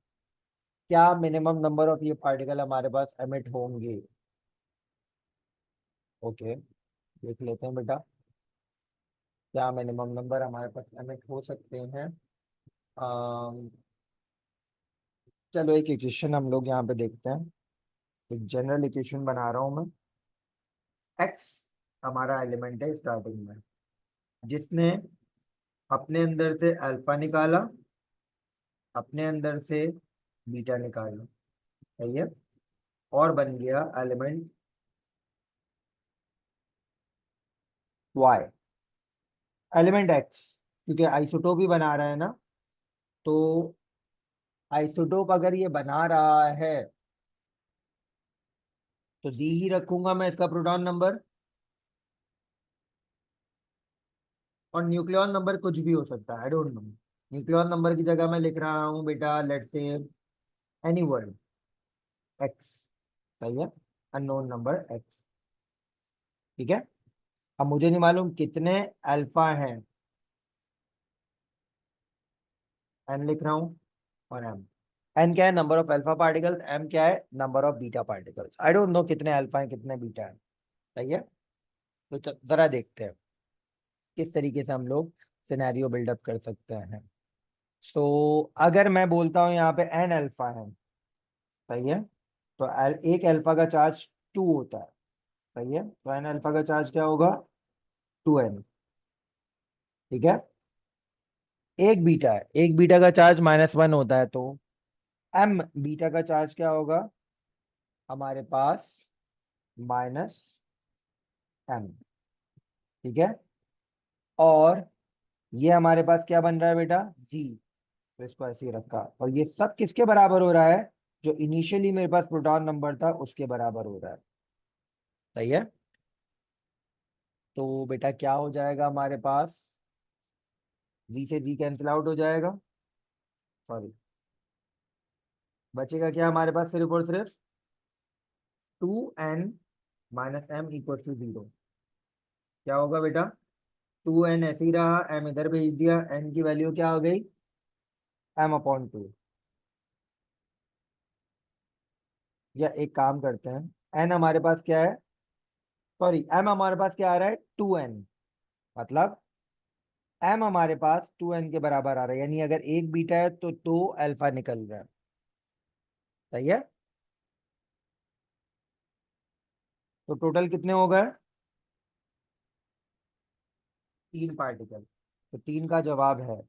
क्या minimum number of ये particle हमारे पास emit होंगे? Okay, देख लेते हैं बेटा क्या minimum number हमारे पास एमिट हो सकते हैं. चलो एक इक्वेशन हम लोग यहाँ पे देखते हैं. एक जनरल इक्वेशन बना रहा हूँ मैं. एक्स हमारा एलिमेंट है स्टार्टिंग में, जिसने अपने अंदर से अल्फा निकाला, अपने अंदर से बीटा निकाला. सही है, और बन गया एलिमेंट वाई. एलिमेंट एक्स क्योंकि आइसोटोप ही बना रहा है ना, तो आइसोटोप अगर ये बना रहा है तो डी ही रखूंगा मैं इसका प्रोटॉन नंबर, और न्यूक्लियॉन नंबर कुछ भी हो सकता है, आई डोंट नो. न्यूक्लियॉन नंबर की जगह मैं लिख रहा हूँ बेटा let's say any word x. सही है, अननोन नंबर एक्स. ठीक है, अब मुझे नहीं मालूम कितने अल्फा हैं, एन लिख रहा हूँ, और एम. एन क्या है? Number of alpha particles. M क्या है? Number of beta particles. I don't know कितने अल्फा हैं कितने बीटा हैं. सही है, तो जरा देखते हैं किस तरीके से हम लोग सिनेरियो बिल्डअप कर सकते हैं. तो अगर मैं बोलता हूँ यहाँ पे एन अल्फा है, सही है, तो एक अल्फा का चार्ज 2 होता है. सही है, तो एन अल्फा का चार्ज क्या होगा? 2n. ठीक है, एक बीटा है, एक बीटा का चार्ज -1 होता है, तो m बीटा का चार्ज क्या होगा हमारे पास? -m. ठीक है, और ये हमारे पास क्या बन रहा है बेटा? g. तो इसको ऐसे ही रखा, और ये सब किसके बराबर हो रहा है? जो इनिशियली मेरे पास प्रोटॉन नंबर था उसके बराबर हो रहा है. सही है, तो बेटा क्या हो जाएगा हमारे पास? जी से जी कैंसिल आउट हो जाएगा, सॉरी, बचेगा क्या हमारे पास? सिर्फ और सिर्फ 2n - m इक्वल टू 0. क्या होगा बेटा? 2n ऐसे ही रहा, m इधर भेज दिया, n की वैल्यू क्या हो गई? m/2। या एक काम करते हैं, n हमारे पास क्या है, सॉरी m हमारे पास क्या आ रहा है 2n, मतलब m हमारे पास 2n के बराबर आ रहा है, यानी अगर एक बीटा है तो 2 अल्फा निकल रहा है। सही है, तो टोटल कितने हो गए, 3 पार्टिकल, तो 3 का जवाब है।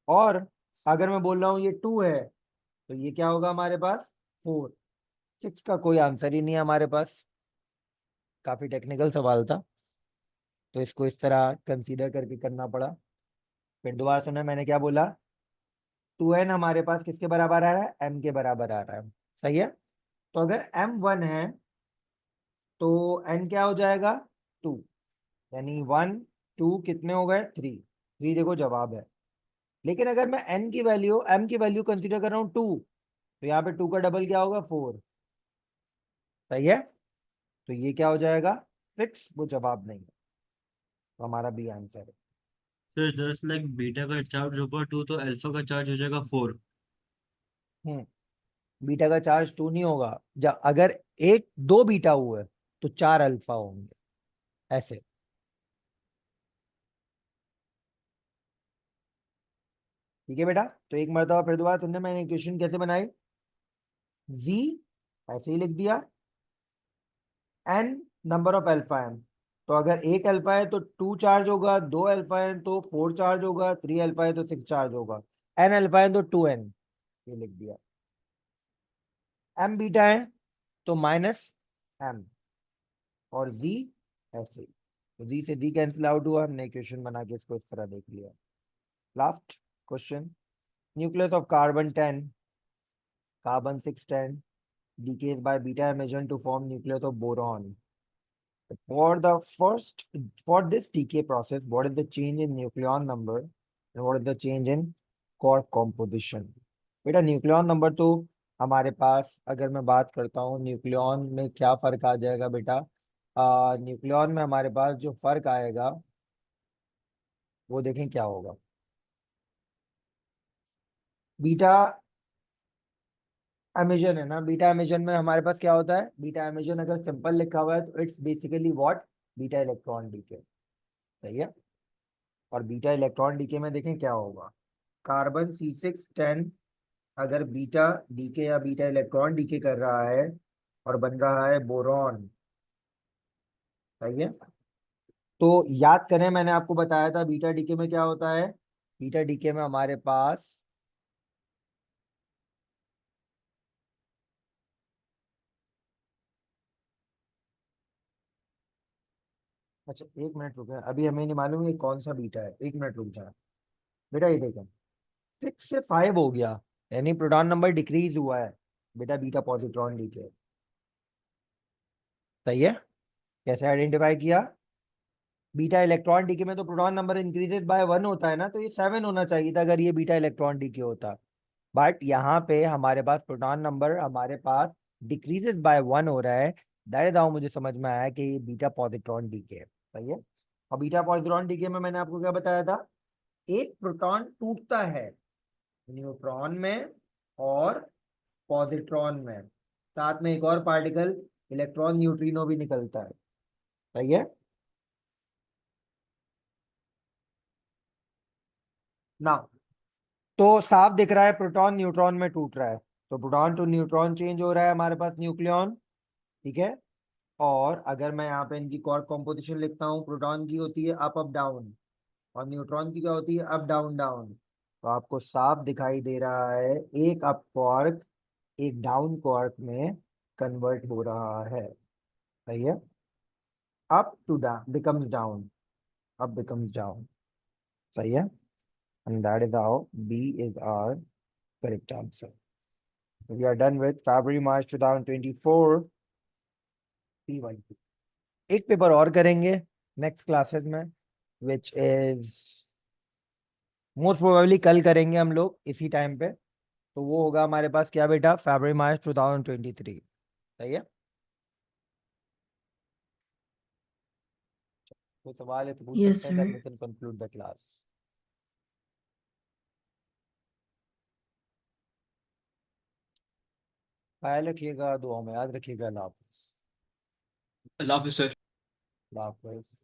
और अगर मैं बोल रहा हूँ ये 2 है तो ये क्या होगा हमारे पास 4। 6 का कोई आंसर ही नहीं है हमारे पास। काफी टेक्निकल सवाल था, तो इसको इस तरह कंसीडर करके करना पड़ा। फिर दोबारा सुना मैंने क्या बोला, 2n हमारे पास किसके बराबर आ रहा है, m के बराबर आ रहा है। सही है, तो अगर m 1 है तो n क्या हो जाएगा 2, यानी 1 2 कितने हो गए 3। 3 देखो जवाब है। लेकिन अगर मैं n की वैल्यू m की वैल्यू कंसीडर कर रहा हूँ 2, तो यहाँ पे 2 का डबल क्या होगा 4। सही है, तो ये क्या हो जाएगा 6, वो जवाब नहीं है, तो हमारा बी आंसर है। तो जस्ट लाइक बीटा का चार्ज होगा 2 तो अल्फा का चार्ज हो जाएगा 4। बीटा का चार्ज 2 नहीं होगा, जब अगर एक दो बीटा हुए तो 4 अल्फा होंगे, ऐसे। ठीक है बेटा, तो एक मरतबा फिर दोबारा तुमने मैंने इक्वेशन कैसे बनाई, जी ऐसे ही लिख दिया, n number of alpha N, तो अगर एक अल्फा है तो 2 चार्ज होगा, 2 अल्फा है तो 4 चार्ज होगा, 3 अल्फा है तो 6 चार्ज होगा, n अल्फा है तो 2n, ये लिख दिया। m बीटा है तो -m, और z ऐसे, तो z से z कैंसिल आउट हुआ, हमने इक्वेशन बना के इसको इस तरह देख लिया। Last question, nucleus of carbon 10, carbon 610 decays by beta emission to form nucleus of boron. For this decay process, what is the change in nucleon number and what is the change in quark composition? बेटा nucleon number तो हमारे पास, अगर मैं बात करता हूँ nucleon में क्या फर्क आ जाएगा बेटा, न्यूक्लियन में हमारे पास जो फर्क आएगा वो देखें क्या होगा। बीटा एमिशन है ना, बीटा एमिशन में हमारे पास क्या होता है, बीटा एमिशन अगर सिंपल लिखा हुआ है तो it's basically what, beta electron decay. सही है, और बीटा इलेक्ट्रॉन डीके में देखें क्या होगा, कार्बन C610 अगर बीटा डीके या बीटा इलेक्ट्रॉन डीके कर रहा है और बन रहा है बोरॉन। सही है, तो याद करें मैंने आपको बताया था बीटा डीके में क्या होता है, बीटा डीके में हमारे पास अच्छा एक मिनट रुके, अभी हमें नहीं मालूम ये कौन सा बीटा है, एक मिनट रुक जाए बेटा। ये देखें 6 से 5 हो गया, यानी प्रोटॉन नंबर डिक्रीज हुआ है बेटा, बीटा पॉजिट्रॉन डीके। सही है, कैसे आइडेंटिफाई किया, बीटा इलेक्ट्रॉन डीके में तो प्रोटॉन नंबर इंक्रीजेस बाय 1 होता है ना, तो ये 7 होना चाहिए था अगर ये बीटा इलेक्ट्रॉन डीके होता। बट यहाँ पे हमारे पास प्रोटॉन नंबर हमारे पास डिक्रीजेस बाय 1 हो रहा है। दैट इज हाउ मुझे समझ में आया कि ये बीटा पॉजिट्रॉन डीके है। सही है, और बीटा पॉजिट्रॉन डीके में मैंने आपको क्या बताया था, एक प्रोटॉन टूटता है न्यूट्रॉन में और पॉजिट्रॉन में, साथ में एक और पार्टिकल इलेक्ट्रॉन न्यूट्रिनो भी निकलता है। सही है ना, तो साफ दिख रहा है प्रोटॉन न्यूट्रॉन में टूट रहा है, तो प्रोटॉन टू न्यूट्रॉन चेंज हो रहा है हमारे पास न्यूक्लियन। ठीक है, और अगर मैं यहाँ पे इनकी क्वार्क कॉम्पोजिशन लिखता हूँ, प्रोटॉन की होती है अप अप डाउन और न्यूट्रॉन की क्या होती है अप डाउन डाउन, तो आपको साफ दिखाई दे रहा है एक अप क्वार्क एक डाउन क्वार्क में कन्वर्ट हो रहा है। सही है, up to down becomes down, up becomes down. सही है, and that is how B is our correct answer. We are done with February March 2024 P1। एक पेपर और करेंगे नेक्स्ट क्लासेस में, विच इज मोस्ट प्रोबेबली कल करेंगे हम लोग इसी टाइम पे, तो वो होगा हमारे पास क्या बेटा, February March 2023। सही है, कोई सवाल है तो पूछ Yes, सकते हैं, then sir. we can conclude the class। ख्याल रखिएगा, दुआ में याद रखिएगा। अल्लाह हाफिज़। अल्लाह हाफिज़ सर। अल्लाह हाफिज़।